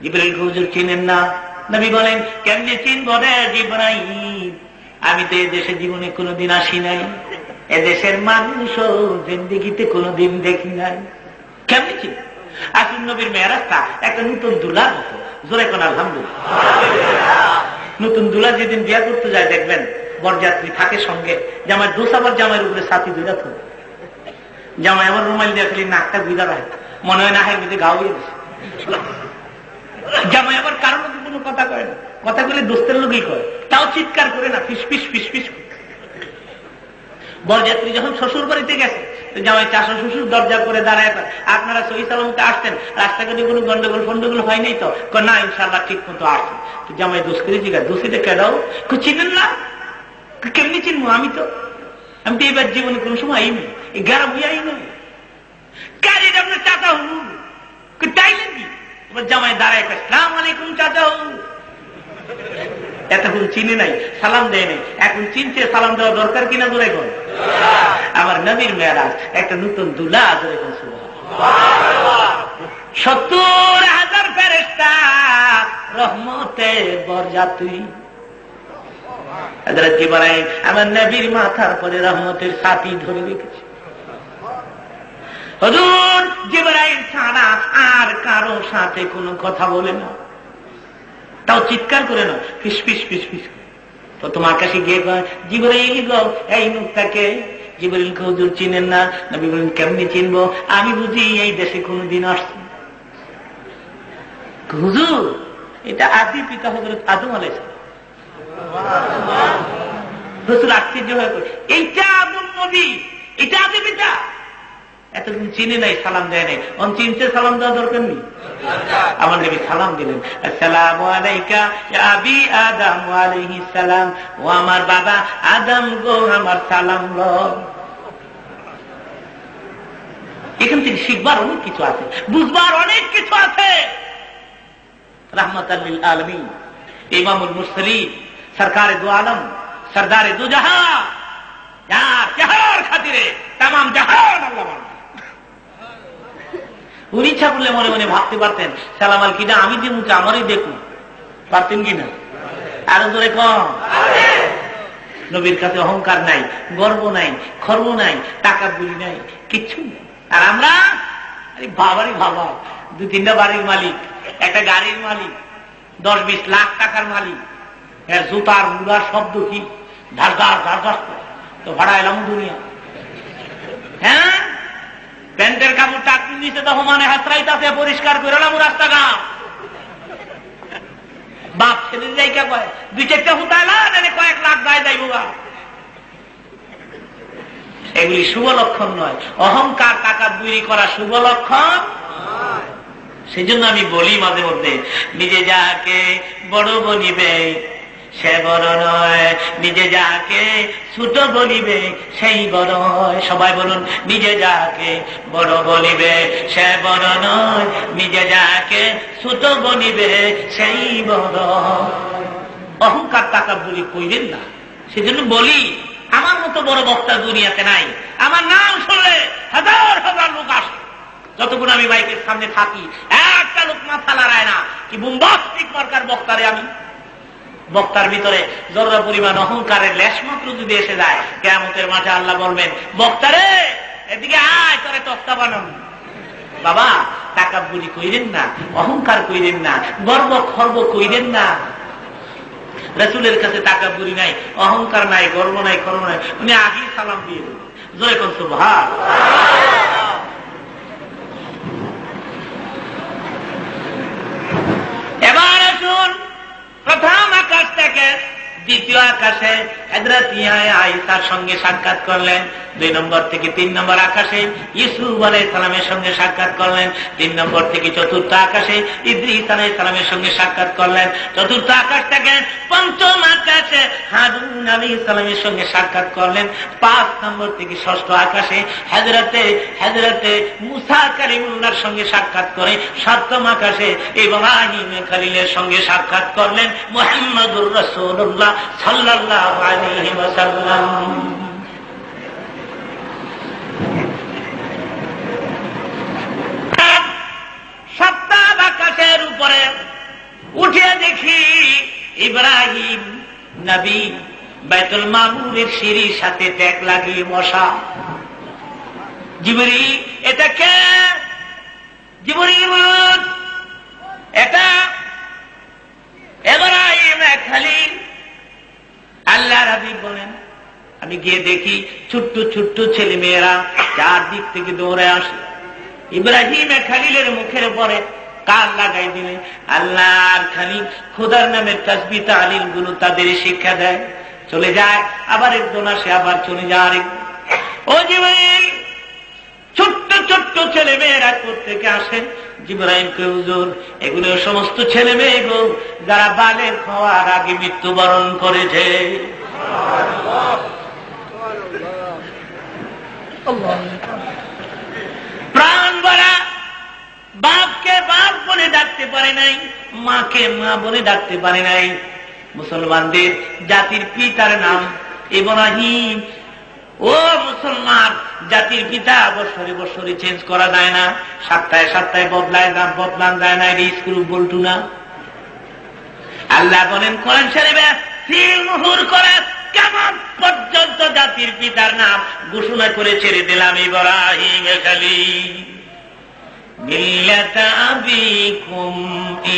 জিবরাইল হুজুর চিনেন না? নবী বলেন, কেমনে চিনব রে জিবরাইল, আমি তো এদেশে জীবনে কোনোদিন আসি নাই, এদেশের মানুষও জিন্দেগিতে কোনোদিন দেখি নাই, কেমনে চিনব? আসুন নবীর মেরাজটা একটা নতুন দুলার মতো। জোরে কোন আলহামদুলিল্লাহ। নতুন দুলা যেদিন বিয়া করতে যায় দেখবেন বরযাত্রী থাকে সঙ্গে, জামাই দোষাবার জামাইয়ের উপরে সাথী দুইটা থাকে, জামাই আবার রুমাইল দিয়ে ফেলি নাকটা গুইদা রাখে, মনে হয় না হয় বুঝে গাও গিয়ে জামাই আবার কারোর মধ্যে কোনো কথা কয় না, কথা বলে দোস্তের লোকই কয়, তাও চিৎকার করে না, ফিস ফিস ফিস ফিস। বরযাত্রী যখন শ্বশুর বাড়িতে গেছে, জামাই চাষা শ্বশুর দরজা করে দাঁড়ায়, আপনারা সহি সালামতে আসতেন, রাস্তাঘাটে কোনো গন্ডগোল ফন্ডগোল হয় নাই তো? না ইনশাল্লাহ ঠিক মতো আসছেন। জামাই দোষ করে জিজ্ঞাসা, দোষীতে কেডাও? চিনেন না? কেমনি চিনবো? আমি তো এবার জীবনে কোনো সময় আইনি, এই গ্যারাম হইয়াই নয়, কাজে আপনার চাচা হু চাইলেন কি? এবার জামাই দাঁড়ায়, আসসালাম আলাইকুম চাচা হু। এতক্ষণ চিনে নাই, সালাম দেয় নাই, এখন চিনতে সালাম দেওয়া দরকার কিনা? জোরে কর। আমার নবীর মেরাজ একটা নতুন দুলা। জোরে কর সুবহানাল্লাহ। 70,000 ফেরেশতা রহমতে বরযাত্রী। হযরত জিবরাইল আমার নবীর মাথার পরে রহমতের ছাতি ধরে রেখেছে। হুজুর জিবরাইল ছাড়া আর কারো সাথে কোনো কথা বলে না, তাও চিৎকার করে না, ফিস ফিস ফিস ফিস। তো তোমার কাছে গিয়ে জিবরাইল গো, এই মুখটাকে। জিবরাইলকে হুজুর চিনেন না? নবী বলেন, কেমনি চিনবো? আমি বুঝি এই দেশে কোনদিন আসছি। হুজুর এটা আদি পিতা হযরত আদম আলাইহিস সালাম। হুজুর আশ্চর্য হয়ে পড়ে, এইটা আদম নবী, এটা আদি পিতা। এতদিন চিনে নাই, সালাম দেয় নাই, অন চিনতে সালাম দেওয়া দরকার নেই। আমার নবী সালাম দিলেন, আসসালামু আলাইকা ইয়া আবি আদম আলাইহিস সালাম, ও আমার বাবা আদম গো, আমার সালাম লো। এখান থেকে শিখবার অনেক কিছু আছে, বুঝবার অনেক কিছু আছে। রাহমাতাল লিল আলামিন, ইমামুল মুরসালিন, সরকারে দু আলম, সরদারে দু জাহান, যার চেহারার খাতিরে তামাম জাহান আল্লাহ বানান। উনি ইচ্ছা করলে মনে মনে ভাবতে পারতেন, সালাম আল কিনা আমি যে মুখে আমারই দেখুন, পারতেন কিনা? আরো জোরে কম। নবীর কাছে অহংকার নাই, গর্ব নাই, খর্ব নাই, তাকাব্বুরি নাই, কিচ্ছু নেই। আর আমরা বাবারই বাবা, 2-3টা বাড়ির মালিক, একটা গাড়ির মালিক, 10-20 লাখ টাকার মালিক, এর জুতার মুড়ার শব্দ কি ধার ধার ধার ধার, তো ভাড়া এলাম দুনিয়া। হ্যাঁ, প্যান্টের কাপড় চাকরি দিচ্ছে তো সমানে হাতরাইতাছে, পরিষ্কার করে এলাম রাস্তাঘাট। বাপ ছেলের জায়গা কয় 2-4টা হুতাইলাম, কয়েক লাখ গায়ে যাইব। এগুলি শুভ লক্ষণ নয়। অহংকার তাকাব্বুরি করা শুভ লক্ষণ। সেই জন্য আমি বলি মাঝে মধ্যে, নিজে যাকে বড় বলিবে সে বড় নয়, নিজে যাকে ছোট বলিবে সেই বড় হয়। সবাই বলুন, নিজে যাকে বড় বলিবে সে বড় নয়, নিজে যাকে ছোট বলিবে সেই বড়। অহংকার তাকাব্বুরি কইবেন না। সেজন্য বলি, আমার মতো বড় বক্তা দুনিয়াতে নাই। আমার নাম শুনলে হাজার হাজার লোক আসে। যতক্ষণ আমি মাইকের সামনে থাকি, একটা লোক মাথা লড়ায় না কি বুম্বাস্টিক মার্কার বক্তারে। আমি বক্তার ভিতরে জরুরা পরিমাণ অহংকারের লেশ মাত্র যদি এসে যায়, কিয়ামতের মাঠে আল্লাহ বলবেন, বক্তারে এদিকে আয়, তোরে তক্তা বানান। বাবা, তাকাব্বুরি কইরেন না, অহংকার কইরেন না, গর্ব খর্ব কইরেন না। রাসূলের কাছে তাকাব্বুরি নাই, অহংকার নাই, গর্ব নাই, খর্ব নাই। উনি আগেই সালাম দিয়ে দেন। জয় কোন সুবহান। এবার আসুন, প্রথম আকাশ থেকে দ্বিতীয় আকাশে হযরত আয়েশার সঙ্গে সাক্ষাৎ করলেন। 2 নম্বর থেকে 3 নম্বর আকাশে ইউসুফ আলাইহিস সালামের সঙ্গে সাক্ষাৎ করলেন। 3 নম্বর থেকে 4র্থ আকাশে ইদ্রিস আলাইহিস সালামের সঙ্গে সাক্ষাৎ করলেন। 4র্থ আকাশ থেকে 5ম আকাশে হারুন আলাইহিস সালামের সঙ্গে সাক্ষাৎ করলেন। 5 নম্বর থেকে 6ষ্ঠ আকাশে হযরতে মুসা কালিমুল্লাহর সঙ্গে সাক্ষাৎ করে 7ম আকাশে ইব্রাহিম খলিলের সঙ্গে সাক্ষাৎ করলেন মুহাম্মদুর রাসূলুল্লাহ সাল্লাল্লাহু আলাইহি ওয়াসাল্লাম। সপ্তম আকাশের উপরে উঠে দেখি ইব্রাহিম নবী বাইতুল মামুরের সিঁড়ির সাথে ট্যাগ লাগিয়ে বসা। জিবরিল, এটা কে? জিবরিল, এটা ইব্রাহিম খলিল। আল্লাহর হাবিব বলেন, আমি গিয়ে দেখি ছোট্ট ছোট্ট ছেলে মেয়েরা চারদিক থেকে দৌড়ে আসে। ইব্রাহিম খলিলের মুখের উপরে কান লাগাই দিলে আল্লাহর খলিল খোদার নামের তাসবিহ তাহলিল গুলো তাদের শিক্ষা দেয়। চলে যায়, আবার একজন আসে, আবার চলে যায়। ও জিবরিল, ছোট্ট ছোট্ট ছেলে মেয়েরা কোত্থেকে আসেন? জিবরাইল কে, হুজুর, এগুলো সমস্ত ছেলে মেয়ে গো, যারা বালেগ হওয়ার আগে মৃত্যুবরণ করেছে। প্রাণ ভরা বাপকে বাপ বলে ডাকতে পারে নাই, মাকে মা বলে ডাকতে পারে নাই। মুসলমানদের জাতির পিতার নাম ইব্রাহিম। ও মুসলমান, জাতির পিতা বছরে বছরে চেঞ্জ করা যায় না, সপ্তাহে সপ্তাহে বদলান যায় না। এটা স্ক্রু বল্টু না। আল্লাহ বলেন কোরআন শরীফে, সিল মুহুর করে কিয়ামত পর্যন্ত জাতির পিতার নাম ঘোষণা করে ছেড়ে দিলাম ইব্রাহিম খলিল। মিল্লাতা আবিকুম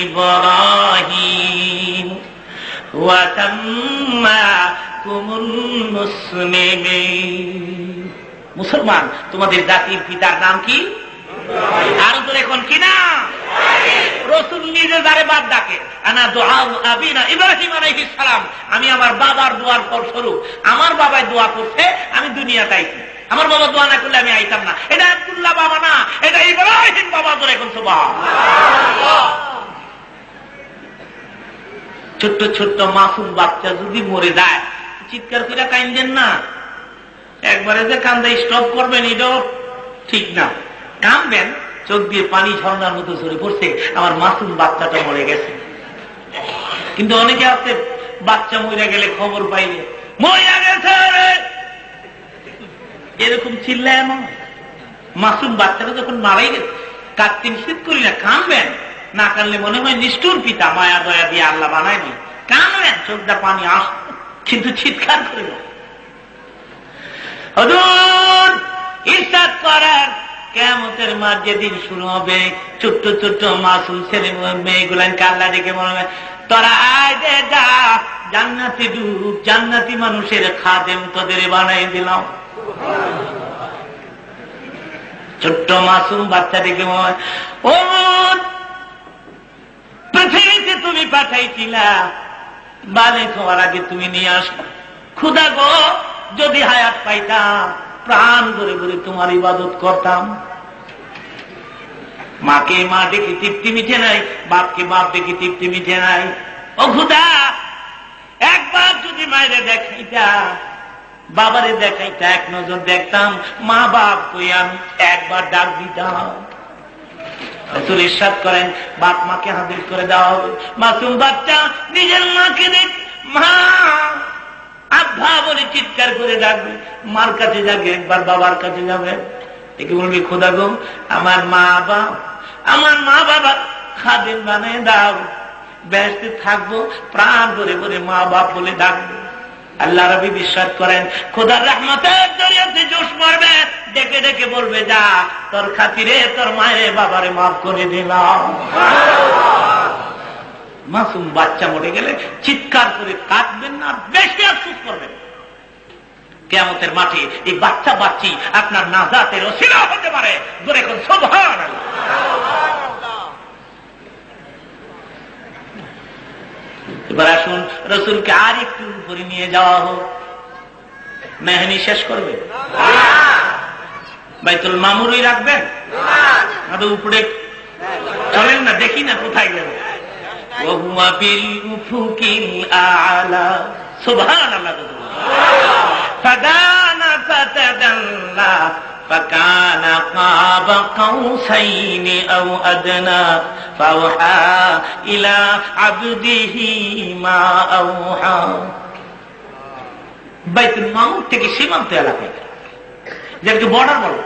ইব্রাহিম ওয়া সাম্মাকুমুল মুসলিমিন। মুসলমান, তোমাদের জাতির পিতার নাম কি? আরো তো এখন কি না? রাসূল নিজে যারে বাপ ডাকে, আনা দুআ আবিনা ইব্রাহিম আলাইহিস সালাম, আমি আমার বাবার দোয়ার ফলস্বরূপ, আমার বাবাই দোয়া করছে, আমি দুনিয়াতে আইছি। আমার বাবা দোয়া না করলে আমি আইতাম না। এটা আব্দুল্লাহ বাবা না, এটা ইব্রাহিম বাবা। তোর এখন সুবহানাল্লাহ। ছোট্ট ছোট্ট মাসুম বাচ্চা যদি মরে যায়, চিৎকার করে কাঁদেন না। একবারে যে কান্দা স্টপ করবেন, এটাও ঠিক না। কাঁদবেন, চোখ দিয়ে পানি ঝর্ণার মতো ঝরে পড়ছে, আমার মাসুম বাচ্চাটা মরে গেছে। কিন্তু অনেকে আছে, বাচ্চা মরে গেলে খবর পাইলে মরে গেছে এরকম চিল্লায়। এমন মাসুম বাচ্চাটা যখন মারাই গেছে, কাঁদতে নিষেধ করি না, কাঁদবেন। না কাঁদলে মনে হয় নিষ্ঠুর পিতা, মায়া দয়া দিয়ে আল্লাহ বানায়নি। কাঁদবেন, চোখটা পানি আস কিন্তু চিৎকার করে না। হুজুর ইরশাদ করেন, কিয়ামতের মাঠ যেদিন শুরু হবে, ছোট্ট ছোট্ট মাসুম ছেলে মেয়েগুলাকে আল্লাহ ডেকে বলবে, তোরা আয় দে যা জান্নাতে ঢুক, জান্নাতি মানুষের খাদেম তোদের বানাই দিলাম। ছোট্ট মাসুম বাচ্চা ডেকে বলবে, ও পৃথিবীতে তুমি পাঠাইছিলা, বালেক হওয়ার আগে তুমি নিয়ে আস। খুদা গো, যদি হায়াত পাইতাম প্রাণ ভরে ভরে তোমার ইবাদত করতাম। মাকে মা দেখি তৃপ্তি মিটে নাই, বাপকে বাপ দেখি তৃপ্তি মিটে নাই। ও খুদা, একবার যদি মায়েরে দেখাইতা, বাবারে দেখাইতা, এক নজর দেখতাম, মা বাপ কই আমি একবার ডাক দিতাম। রাসূল ইরশাদ করেন, বাপ মাকে হাজির করে দেওয়া হবে। মাসুম বাচ্চা নিজের মাকে দেখ, মা আব্বা বলে চিৎকার করে ডাকবে, মার কাছে যাবে, একবার বাবার কাছে যাবে, দেখে বলবি, খোদা গো আমার মা বাবা খাদেম বানিয়ে দাও, বেহেশতে থাকবো, প্রাণ ভরে ভরে মা বাপ বলে ডাকবো। আল্লাহ রাব্বি বিশ্বাস করেন, খোদার রহমতের দরিয়াতে জোশ পড়বে, ডেকে ডেকে বলবে, যা তোর খাতিরে তোর মায়ের বাবারে মাফ করে দিলাম। মাসুম বাচ্চা মরে গেলে চিৎকার করে কাঁদবেন না, বেশি আফসোস করবেন। কিয়ামতের মাঠে এই বাচ্চা বাচ্চি আপনার নাজাতের ওসিলা হতে পারে। ধরে এখন সুবহানাল্লাহ। এবার আসুন রাসূলকে আর একটু উপরে নিয়ে যাওয়া হোক। মেহনী শেষ করবে? বাইতুল মামুরই রাখবেন? উপরে চলেন না, দেখি না কোথায় গেল। وهو بالأفق الأعلى سبحان الله فدنا فتدلى فكان قاب قوسين أو أدنى فأوحى إلى عبده ما أوحى। বাইতুল মামুর থেকে সীমান্ত এলাকায়, যাকে বর্ডার বলো,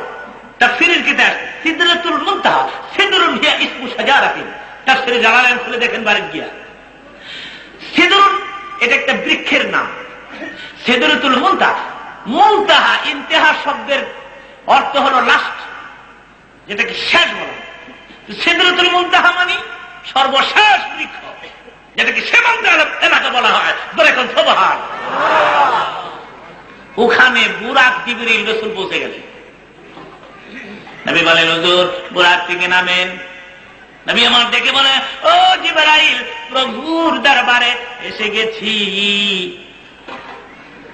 তাফসীরের কিতাব সিদরাতুল মুনতাহা, সিদরুন হিয়া ইসমু শাজারাতিন, তাফসীরে জালালাইন খুলে দেখেন বারে গিয়া। সিদরুন এটা একটা বৃক্ষের নাম। সিদরাতুল মুনতাহা, মুনতাহা ইন্তেহা শব্দের অর্থ হলো লাস্ট, যেটাকে শেষ বলা। সিদরাতুল মুনতাহা মানে সর্বশেষ বৃক্ষ, যেটাকে সীমান্ত এলাকা বলা হয়। বলে এখন সুবহানাল্লাহ। ওখানে বুরাক জিবরিল রাসূল পৌঁছে গেলেন। নবী বলেন, হুজুর বুরাক থেকে নামেন। নবী আমার ডেকে বলে, ও জিবরাইল, প্রভুর দরবারে এসে গেছি।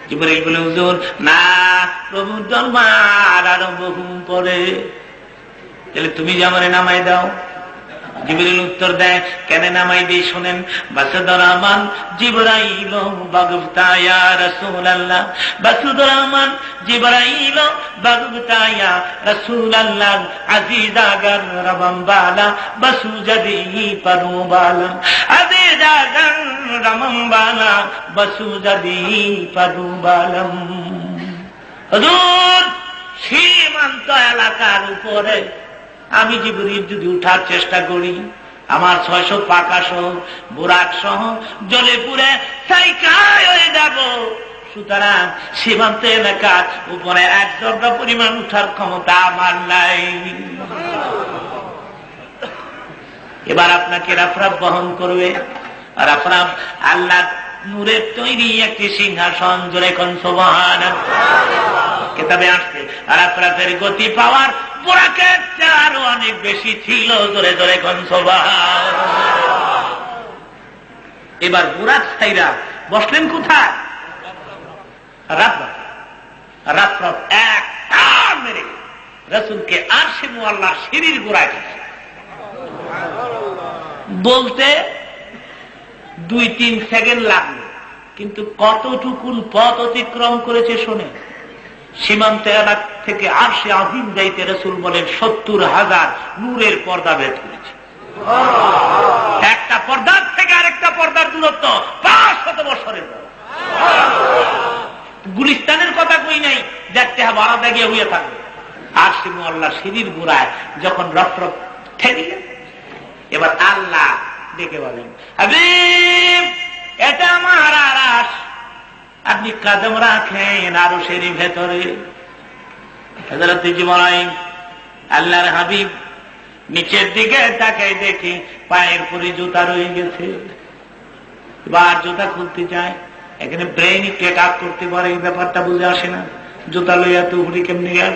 জিবরাইল বলে, হুজুর না, প্রভুর দরবার আরো বহু পরে, তাহলে তুমি যে আমারে নামাই দাও। জিবরাইল উত্তর দেয়, কেন নামাই দিই শোনেন। বাসুদুর রহমান জিবরাইল বাগবতা ইয়া রাসূলুল্লাহ, বাসুদুর রহমান জিবরাইল বাগবতা ইয়া রাসূলুল্লাহ, আজিজাগার রবম্বালা বাসুজদি পারুবালা, আজিজাগার রবম্বালা বাসুজদি পারুবালাম। হুজুর সীমান্ত এলাকার উপরে আমি জিবরিল যদি উঠার চেষ্টা করি, আমার 600 পাকা সহ বুরাক সহ জ্বলে পুড়ে ছাইকায় হয়ে যাব। সুতরাং সীমান্ত এলাকার উপরে 1 জর্রা পরিমাণ উঠার ক্ষমতা আমার নাই। এবার আপনাকে রাফরাফ বহন করবে, আর আপনার আল্লাহ নূরের তৈরি একটি সিংহাসন। জোরে কোন সুবহানাল্লাহ। কিতাবে আসছে রাফরাফের গতি পাওয়ার বুরাকের চেয়ে আরো অনেক বেশি ছিল। জোরে জোরে কোন সুবহানাল্লাহ। এবার বুরাক ছাইরা বসলেন কোথায়? রাফরাফ। রাফরাফ এক টান মেরে রাসূলকে আরশে মুআল্লার সিঁড়ির গোড়ায় বলতে 2-3 সেকেন্ড লাগলো, কিন্তু কতটুকুন পথ অতিক্রম করেছে শোনে। সীমান্ত এলাকা থেকে আরশে আজিম যাইতে রাসূল বলেন 70,000 নূরের পর্দা ভেদ করেছে। একটা পর্দার থেকে আরেকটা পর্দার দূরত্ব 500 বছরের। গুলিস্তানের কথা কই নাই, দেখতে হবে আলাদা গিয়ে হয়ে থাকবে। আরশে মুআল্লার সিঁড়ির গোড়ায় যখন রফরফ ঠেলে গেছে, এবার আল্লাহ ডেকে বলেন, হাবিব এটা আমার আরশ, আপনি কদম রাখেন আরশের ভেতরে। হযরত জিবরাইল আল্লাহর হাবিব নিচের দিকে তাকাই দেখি পায়ের পরে জুতা রয়ে গেছে। এবার জুতা খুলতে চায়, এখানে ব্রেন টেক আপ করতে পারে, এই ব্যাপারটা বুঝে আসে না। জুতা লইয়া তো উড়ি কেমনি গেল?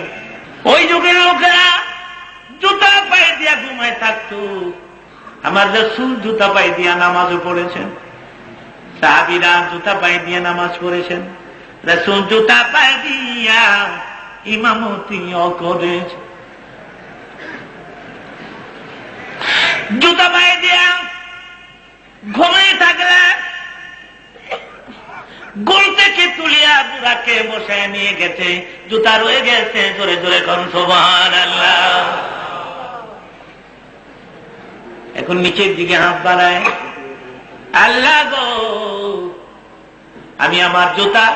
ওই যুগের লোকেরা জুতা পায়ে দিয়া ঘুমায় থাকতো। আমার রাসূল জুতা পায়ে দিয়া নামাজও পড়েছেন, সাহাবীরা জুতা পায়ে দিয়ে নামাজ পড়েছেন, রাসূল জুতা পায়ে দিয়া ইমামতিও করেছেন। জুতা পায়ে দিয়া ঘুমিয়ে থাকলে গোল থেকে তুলিয়া বুড়াকে বসায় নিয়ে গেছে, জুতা রয়ে গেছে। জোরে জোরে করুন সুবহানাল্লাহ। এখন নিচের দিকে হাত বাড়ায়, আল্লাহ গো আমি আমার জুতা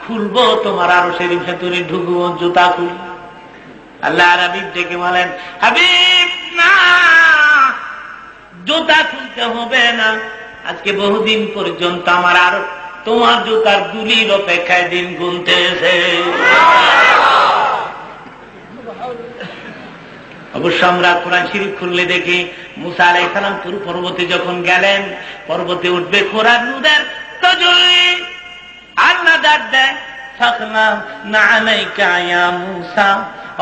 খুলবো, তোমার আরশের ভেতরে ঢুকবো, জুতা খুল। আল্লাহ হাবিব ডেকে বলেন, হাবিব না, জুতা খুলতে হবে না। আজকে বহুদিন পর্যন্ত আমার আর তোমার জুতার দুলির অপেক্ষায় দিন গুনতেছে। অবশ্য আমরা কোরআন শরীফ খুললে দেখি মুসা আলাইহিস সালাম তুর পর্বতে যখন গেলেন, পর্বতে উঠবে খোরা নুদের তজলি, আল্লাহ ডাক দেয়, ফাকনা না আলাইকা ইয়া মুসা,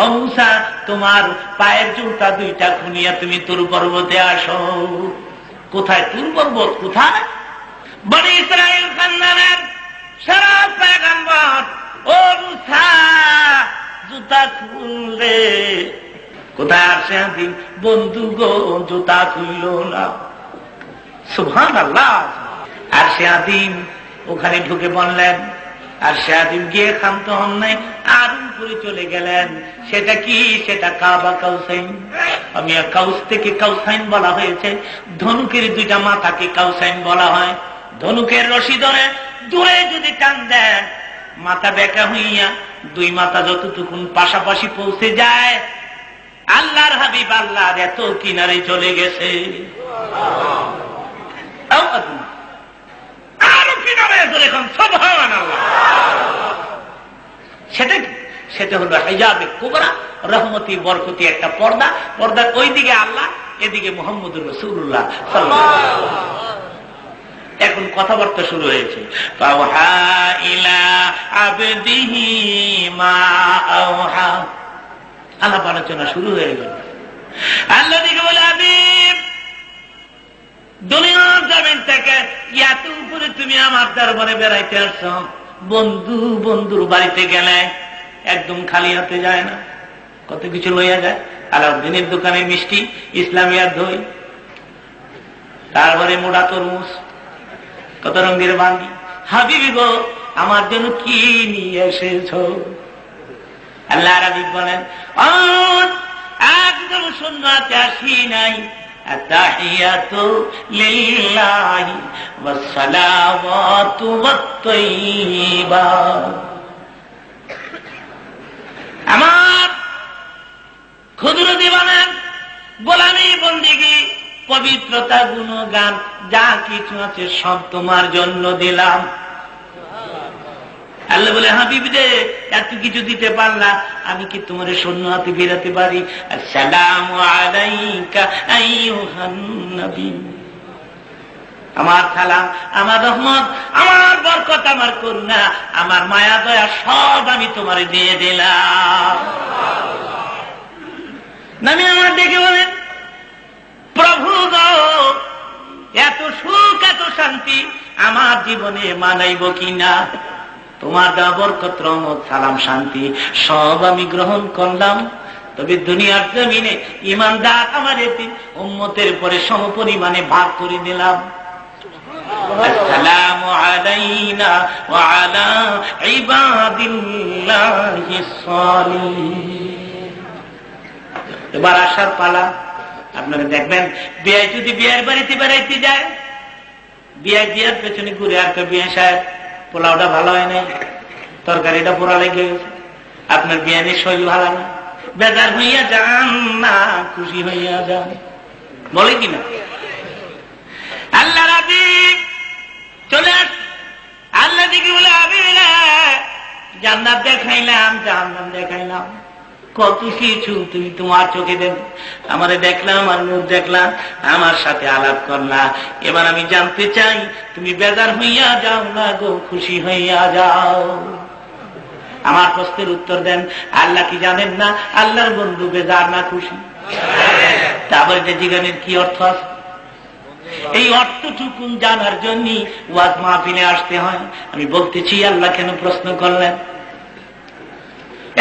ও মুসা তোমার পায়ের জুতা দুইটা খুনিয়া তুমি তুর পর্বতে আসো। কোথায় তুর পর্বত? কোথায়? বনি ইসরাইল খানদানের সারা পয়গম্বর, ও মুসা জুতা খুললে। কোথায়? আসে দিন বন্ধু গো জুতা খুলল না। সুবহানাল্লাহ। আর সে আদিম ওখানে ঢুকে বললেন, আর সে আদিম গিয়ে ক্ষান্ত হন নাই, আর উপরে চলে গেলেন। সেটা কি? সেটা কাবা কাউসাইন। আমি কাউস থেকে কাউসাইন বলা হয়েছে। ধনুকের দুইটা মাথাকে কাউসাইন বলা হয়। ধনুকের রশি ধরে দূরে যদি টান দেন, মাথা বেঁকা হইয়া দুই মাথা যতটুকুন পাশাপাশি পৌঁছে যায়, আল্লাহর হাবিব আল্লাহর এত কিনারে চলে গেছে। আরো কিনারে চলে এখন সুবহানাল্লাহ। সেটা কি? সেটা হলো হিজাবে কুবরা, রহমতি বরকতি একটা পর্দা। পর্দার ওই দিকে আল্লাহ, এদিকে মুহাম্মদুর রাসূলুল্লাহ সাল্লাল্লাহু আলাইহি ওয়াসাল্লাম। এখন কথাবার্তা শুরু হয়েছে। ফাওহা ইলা আবদিহি মা আওহা, আলাপ আলোচনা শুরু হয়ে গেল। আল্লাহ দিকে বলে, হাবিব দুনিয়ার জমিন থেকে এত উপরে তুমি আমার দরবারে বেড়াইতে আসছো। বন্ধু বন্ধুর বাড়িতে গেলে একদম খালি হাতে যায় না, কত কিছু লইয়া যায়। আলাউদ্দিনের দোকানে মিষ্টি, ইসলামিয়া দই, তারপরে মোড়া তরমুজ, কত রঙের বান্দি। হাবিবি গো আমার জন্য কি নিয়ে এসেছ? আল্লাহ হাবিব বলেন, একদম সুন্নাতে আসি নাই। আত্তাহিয়াতু লিল্লাহি ওয়াস সালাওয়াতু ওয়াত তাইয়্যিবাত। আমার ক্ষুদ্র জীবনের গোলামি, বন্দেগী, পবিত্রতা, গুণগান যা কিছু আছে সব তোমার জন্য দিলাম। আল্লাহ বলে, হাবিব রে এত কিছু দিতে পারলা, আমি কি তোমার শূন্য হাতে ফেরাতে পারি? আসসালামু আলাইকা আইয়ুহান নবী। আমার সালাম, আমার রহমত, আমার বরকত, আমার করুণা, আমার মায়া দয়া সব আমি তোমারে দিয়ে দিলাম। নবী আমার দেখে বলেন, প্রভু গো এত সুখ এত শান্তি আমার জীবনে মানাইব কিনা? তোমার দেওয়া বরকত, রহমত, সালাম, শান্তি সব আমি গ্রহণ করলাম। তবে দুনিয়ার জমিনে ইমানদার আমার এতে উম্মতের পরে সমপরিমাণে ভাগ করে দিলাম। আসসালামু আলাইনা ওয়া আলা ইবাদিল্লাহিস সালিহিন। এবার আসার পালা। আপনারা দেখবেন বিয়ে যদি বিয়ের বাড়িতে বেড়াইতে যায়, বিয়ে দিয়ার পেছনে ঘুরে আর বিয়ে সাহেব পোলাওটা ভালো হয় নাই, তরকারিটা পোড়া লেগে গেছে, আপনার বিয়ানের শরীর ভালো না, বেজার হইয়া যান না খুশি হইয়া যান, বলে কিনা? আল্লাহ রাজি চলে আস, আল্লাহ দিকে বলে আমি জান্নাত দেখাইলাম, জাহান্নাম দেখাইলাম, কত কিছু তুমি তোমার চোখে আমারে দেখলাম, আর মুখ দেখলাম, আমার সাথে আলাপ করলা। এবার আমি জানতে চাই তুমি বেজার হইয়া যাও না গো, খুশি হইয়া যাও? আমার প্রশ্নের উত্তর দেন। আল্লাহ কি জানেন না আল্লাহর বন্ধু বেজার না খুশি? তারপরে যে জীবনের কি অর্থ আছে, এই অর্থটুকু জানার জন্য ওয়াজ মাহফিলে আসতে হয়। আমি বলতেছি আল্লাহ কেন প্রশ্ন করলেন।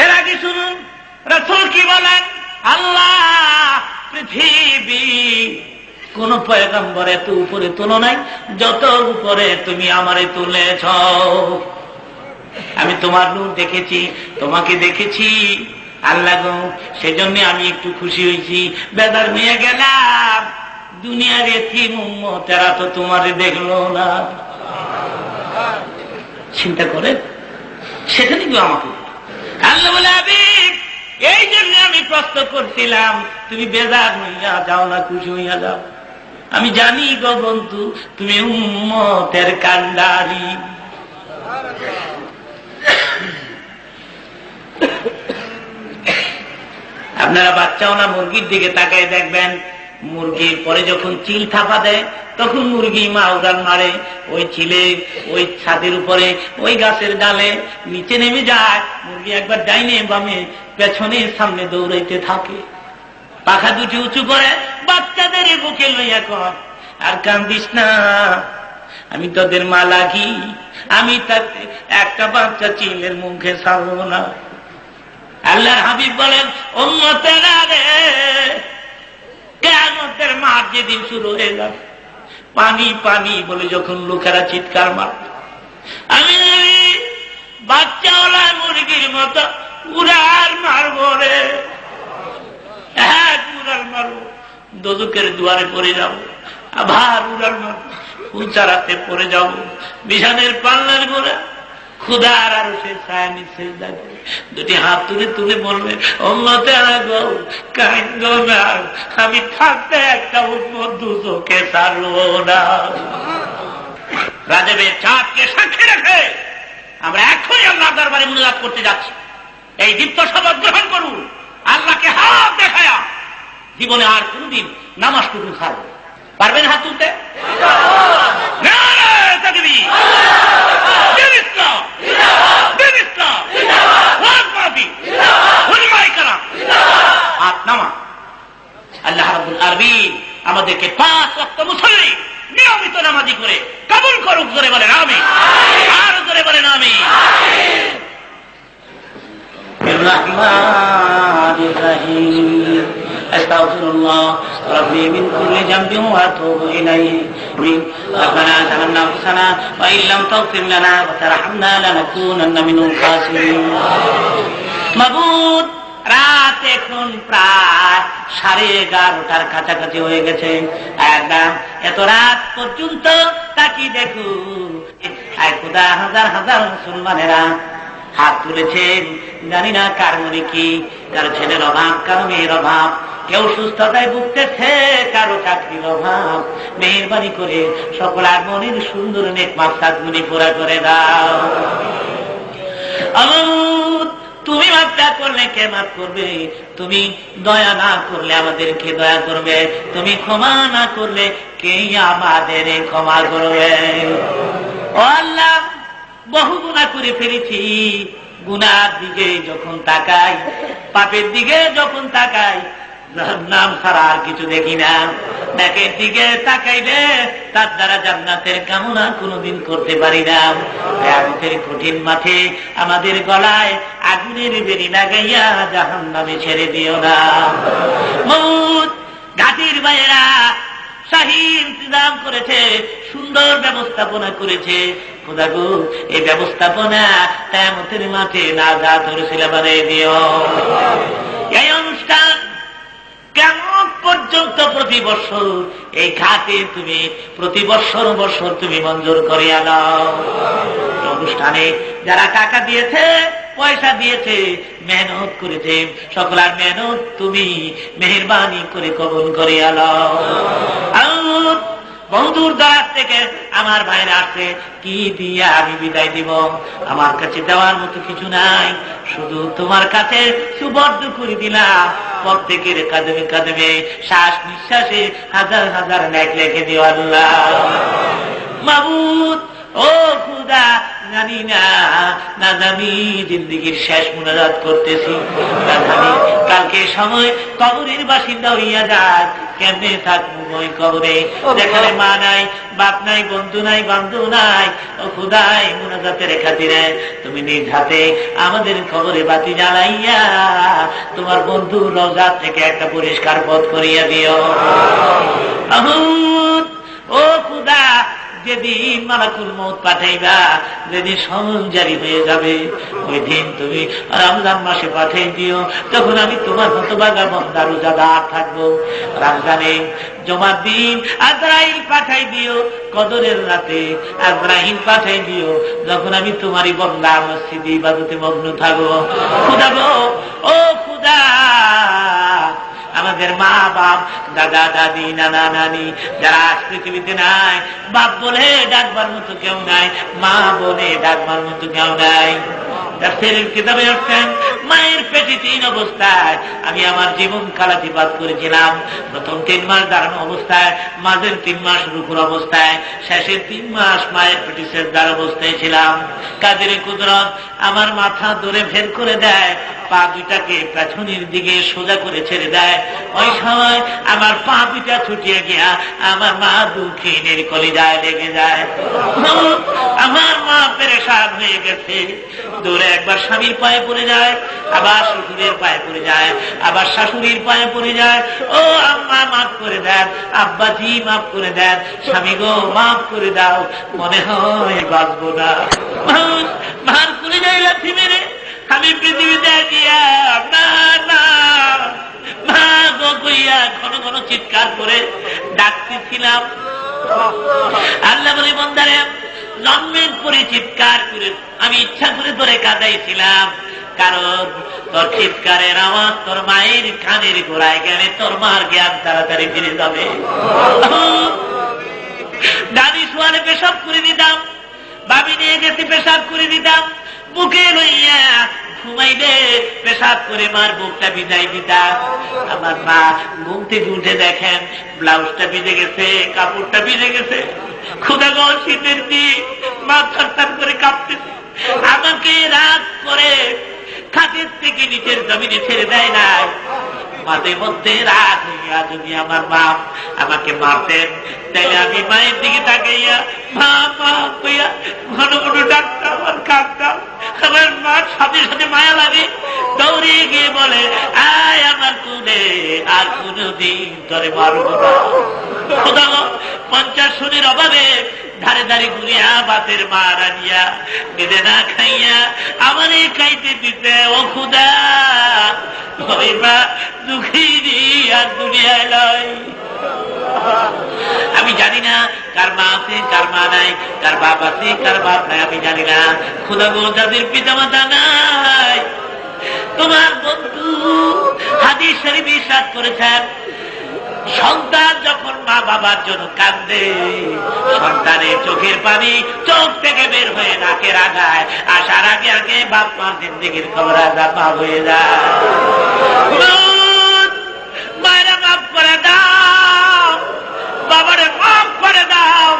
এর আগে শুনুন রাসূল কি বলেন। আল্লাহ পৃথিবী কোন পয়গম্বর এত উপরে তোলো নাই যত উপরে তুমি আমারে তুলেছ। আমি তোমার নূর দেখেছি, তোমাকে দেখেছি আল্লাহ গো, সেজন্য আমি একটু খুশি হয়েছি, বেদার হয়ে গেলাম। দুনিয়ার এতিম উম্মতেরা তো তোমারে দেখলো না। চিন্তা করে সেখানে গো আমাকে আল্লাহ বলে আবিব এই জন্য আমি প্রশ্ন করছিলাম তুমি বেজার হইয়া যাও না খুশি হইয়া যাও। আমি জানি গো বন্ধু তুমি উম্মতের কান্ডারি। আপনারা বাচ্চাও না মুরগির দিকে তাকায় দেখবেন, মুরগির পরে যখন চিল থাপা দেয় তখন মুরগি মা উড়াল মারে, ওই চিলে ওই ছাদের উপরে ওই গাছের ডালে নিচে নেমে যায়। মুরগি একবার ডাইনে বামে পেছনে সামনে দৌড়াইতে থাকে, পাখা দুটি উঁচু করে বাচ্চাদের বুকে লইয়া কর আর কান্দিস না, আমি তোদের মা লাগি, আমি তাকে একটা বাচ্চা চিলের মুখে ছাড়বো না। আল্লাহর হাবিব বলেন উম্মতেরা রে, কিয়ামতের মাঠ যেদিন শুরু হয়ে যাবে, পানি পানি বলে যখন লোকেরা চিৎকার মারবে, আমি বাচ্চাওয়ালা মুরগির মতো উড়াল মারবো রে, এক উড়াল মারবো, দোজখের দুয়ারে পড়ে যাব, আবার উড়াল মারবো, উচারাতে পড়ে যাব, বিছানের পাল্লার গোড়া খুদার আর সে ছায়া নিচ্ছে, দুটি হাত তুলে তুলে বলবে আমি থাকতে একটা উম্মত দুজকে ছাড়বো না। রাজবের চাঁদকে সাক্ষী রেখে আমরা এখনই আল্লাহ দরবারে মুনাজাত করতে যাচ্ছি। এই দীপ্ত শপথ গ্রহণ করুন, আল্লাহকে হাত দেখায়া জীবনে আর কোনদিন নামাজটুকু ছাড়বো। পারবেন হাত তুলতে? আল্লাহ রাব্বুল আলামিন আমাদেরকে 5 ওয়াক্ত মুসল্লি নিয়মিত নামাজি করে কবুল করুক। জোরে বলেন আমিন, আর জোরে বলেন আমিন। الرحمن الرحيم أستغفر الله ربي من كل ذنب وأتوب إليه ربنا ظلمنا أنفسنا وإن لم تغفر لنا وترحمنا لنكونن من الخاسرين মাবুদ রাত এখন প্রায় 11:30টার কাছাকাছি হয়ে গেছে। এত রাত পর্যন্ত তাকি দেখো খোদা হাজার হাজার মুসলমানেরা হাত তুলেছেন। জানি না কার মনে কি, কারো ছেলের অভাব, কারো মেয়ের অভাব, কেউ সুস্থতায় ভুগতেছে, কারো চাকরির অভাব। মেহেরবানি করে সকল আর মনের সুন্দর নেক মাকসাদগুলি পুরা করে দাও। তুমি মাফ করলে কে মাফ করবে? তুমি দয়া না করলে আমাদেরকে দয়া করবে? তুমি ক্ষমা না করলে কে আমাদের ক্ষমা করবে? ও আল্লাহ, বহু গুনাহ করে ফেলেছি। গুনার দিকে যখন তাকাই, পাপের দিকে যখন তাকাই, নাম ছাড়া আর কিছু দেখি না। নেকের দিকে তাকাইলে তার দ্বারা জান্নাতের কামনা কোনোদিন করতে পারি না। কিয়ামতের কঠিন মাঠে আমাদের গলায় আগুনের বেড়ি লাগাইয়া জাহান্নামে ছেড়ে দিও না। মউত ঘাটির বাইরা শাহী ইন্তজাম করেছে, সুন্দর ব্যবস্থাপনা করেছে। খোদা গো, এই ব্যবস্থাপনা কিয়ামতের মাঠে নাজাত রসিলা বানিয়ে দিও। এই অনুষ্ঠান কেমন পর্যন্ত প্রতি বছর এই ঘাটে তুমি প্রতি বছর তুমি মঞ্জুর করিয়া নাও। অনুষ্ঠানে যারা টাকা দিয়েছে, পয়সা দিয়েছে, মেহনত করেছে, সকলের মেহনত তুমি মেহেরবানি করে কবুল করিয়া নাও। বন্ধুর দ্বারা থেকে আমার ভাইরা আসছে, কি দিয়ে আমি বিদায় দিব? আমার কাছে দেওয়ার মতো কিছু নাই, শুধু তোমার কাছে সুবর্দ করে দিলাম। প্রত্যেকের কাঁদবে কাঁদবে, শ্বাস নিঃশ্বাসে হাজার হাজার নেক রেখে দিও আল্লাহ। মাবুদ ও খুদা, জানি না জানি জিন্দিগির শেষ মুনাজাত করতেছি, না জানি কালকে সময় কবরের বাসিন্দা হইয়া যায়, কেমনে থাকবো ওই কবরে, যেখানে মা নাই, বাপ নাই, বন্ধু নাই, বান্ধব নাই। ও খুদাই, মুনাজাতের খাতিরে তুমি নিজ হাতে আমাদের কবরে বাতি জ্বালাইয়া তোমার বন্ধু রওজা থেকে একটা পরিষ্কার পথ করিয়া দিও। ও খুদা, যেদিন মালাকুল মউত পাঠাইবা, যেদিন সময় জারি হয়ে যাবে, ওই দিন তুমি রমজান মাসে পাঠাই দিও, তখন আমি তোমার হতভাগা বান্দা রোজাদার থাকবো। রমজানে জমার দিন আজরাইল পাঠাই দিও, কদরের রাতে আজরাইল পাঠাই দিও, যখন আমি তোমারই বান্দা মসজিদে ইবাদতে মগ্ন থাকবো। খুদা গো, ও খুদা, আমাদের মা বাপ, দাদা দাদি, নানা নানি যারা আজ পৃথিবীতে নাই, বাপ বলে ডাকবার মতো কেউ নাই, মা বলে ডাকবার মতো কেউ নাই। কিতাবে আসছেন, মায়ের পেটে 3 অবস্থায় আমি আমার জীবন কালাতিপাত করেছিলাম। প্রথম 3 মাস দাঁড়ানো অবস্থায়, মাঝের 3 মাস রুকুর অবস্থায়, শেষের 3 মাস মায়ের পেটে সেজদার অবস্থায় ছিলাম। কাদের কুদরত আমার মাথা ধরে ফের করে দেয়, পা দুটাকে পেছনের দিকে সোজা করে ছেড়ে দেয়। ওই সময় আমার পা দুটা ছুটিয়ে গিয়া আমার মা দুঃখিনের কলিজায় লেগে যায়। আমার মা পেরেশান হয়ে গেছে, দৌড়ে একবার স্বামীর পায়ে পড়ে যায়, আবার শ্বশুরের পায়ে পড়ে যায়, আবার শাশুড়ির পায়ে পড়ে যায়। ও আম্মা মাফ করে দেন, আব্বাজি মাফ করে দেন, স্বামী গো মাফ করে দাও, মনে হয় বাঁচবো না। মার করে যাই লাথি মেরে আমি পৃথিবীতে গিয়া মা গো কইয়া ঘন ঘন চিৎকার করে ডাকতেছিলাম। আল্লাহ বলে, বন্দারে, জন্মের পরে চিৎকার করে আমি ইচ্ছা করে তোরে কাঁদাইছিলাম, কারণ তোর চিৎকারের আওয়াজ তোর মায়ের কানের গোড়ায় গেলে তোর মার জ্ঞান তাড়াতাড়ি ফিরে যাবে। দাদি সোয়ালে পেশাব করে দিতাম, বাবি নিয়ে গেছে পেশাব করে দিতাম, বুকে লইয়া ঘুমাইবে পেশাব করে মার বুকটা ভিজাই দিতাম। আমার মা ঘুম থেকে উঠে দেখেন ব্লাউজটা ভিজে গেছে, কাপড়টা ভিজে গেছে। খুদা গো, শীতের দিন, মা থার করে কাঁপতেছে। আমাকে রাত করে খাটের থেকে নিচের জমিনে ছেড়ে দেয় নাই। মাঝে মধ্যে রাত হইয়া যদি আমার মা আমাকে মারতেন, তাইলে আমি মায়ের দিকে তাকাইয়া মা মা কইয়া ঘন ঘন ডাকতাম আর কাঁদতাম। আমার মার সাথে সাথে মায়া লাগে, দৌড়ে গিয়ে বলে, আয় আমার কুলে, আর কোনদিন ধরে মারবো না। খোদা, 50 শুনের অভাবে ধারে ধারে ঘুরিয়া বাতের মার আনিয়া বেঁধে না খাইয়া আমারে খাইতে দিতে। ও খুদা, ওই মা দুঃখিনী আর দুনিয়ায় নয়। আমি জানি না কার মা আছে, কার মা নাই, কার বাপ আছে, কার বাপ নাই, আমি জানি না। খুদা গো, যাদের পিতা মাতা নাই, তোমার বন্ধু হাদিস শরীফে ইরশাদ করেছেন, সন্তান যখন মা বাবার জন্য কাঁদে, সন্তানের চোখের পানি চোখ থেকে বের হয়ে নাকের আগায় আসার আগে আগে বাপ মার জিন্দেগির খবর আজাবা হয়ে যায়। মায়েরা মাফ করে দাও, বাবারে মাফ করে দাও।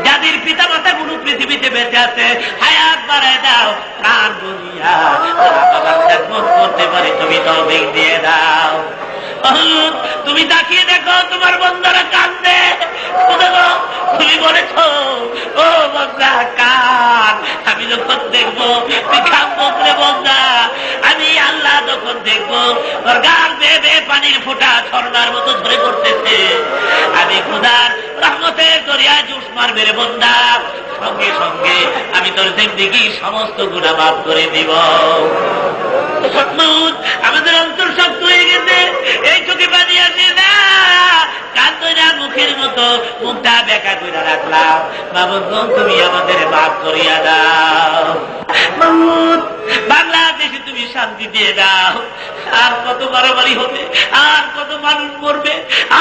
যাদের পিতা মাতা গুলো পৃথিবীতে বেঁচে আছে, হায়াত বাড়ায় দাও, প্রাণ বলিয়া বাবার খেদমত করতে পারে তুমি তৌফিক দিয়ে দাও। তুমি তাকিয়ে দেখো, তোমার বন্ধারা কান্দে। তুমি বলেছ, ও বন্ধা কান, আমি যখন দেখবো তুই কান্দো রে বন্ধা, আমি আল্লাহ যখন দেখবো তোর গাল বেয়ে বেয়ে পানির ফোঁটা ঝর্ণার মতো ধরে পড়তেছে, আমি খোদার রহমতের দরিয়ায় জুস মারবে রে বন্ধা, সঙ্গে সঙ্গে আমি তোর জিন্দেগি সমস্ত গুনাহ মাফ করে দিব। আমাদের অন্তর শক্ত হয়ে গেছে, এই চোখে পানি আসে না, কান্দইরা মুখের মতো মুখটা বেঁকা করে রাখলাম। মাহমুদ, তুমি আমাদের মাফ করিয়া দাও। মাহমুদ, বাংলাদেশে তুমি শান্তি দিয়ে দাও। আর কত মারামারি হবে, আর কত মানুষ মরবে,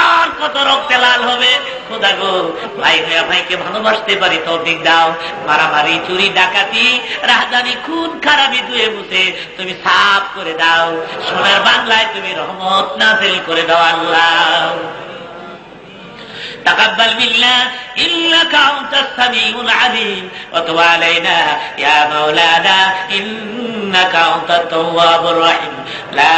আর কত রক্তে লাল হবে। খোদা গো, ভাই হইয়া ভাইকে ভালোবাসতে পারি তৌফিক দাও। মারামারি, চুরি, ডাকাতি, রাজধানী, খুন খারাপি ধুয়ে মুছে তুমি সাফ করে দাও। সোনার বাংলায় তুমি রহমত নাযিল করে দাও আল্লাহ। تقبل منا إنك أنت السميع العليم وتب علينا يا مولانا إنك أنت التواب الرحيم لا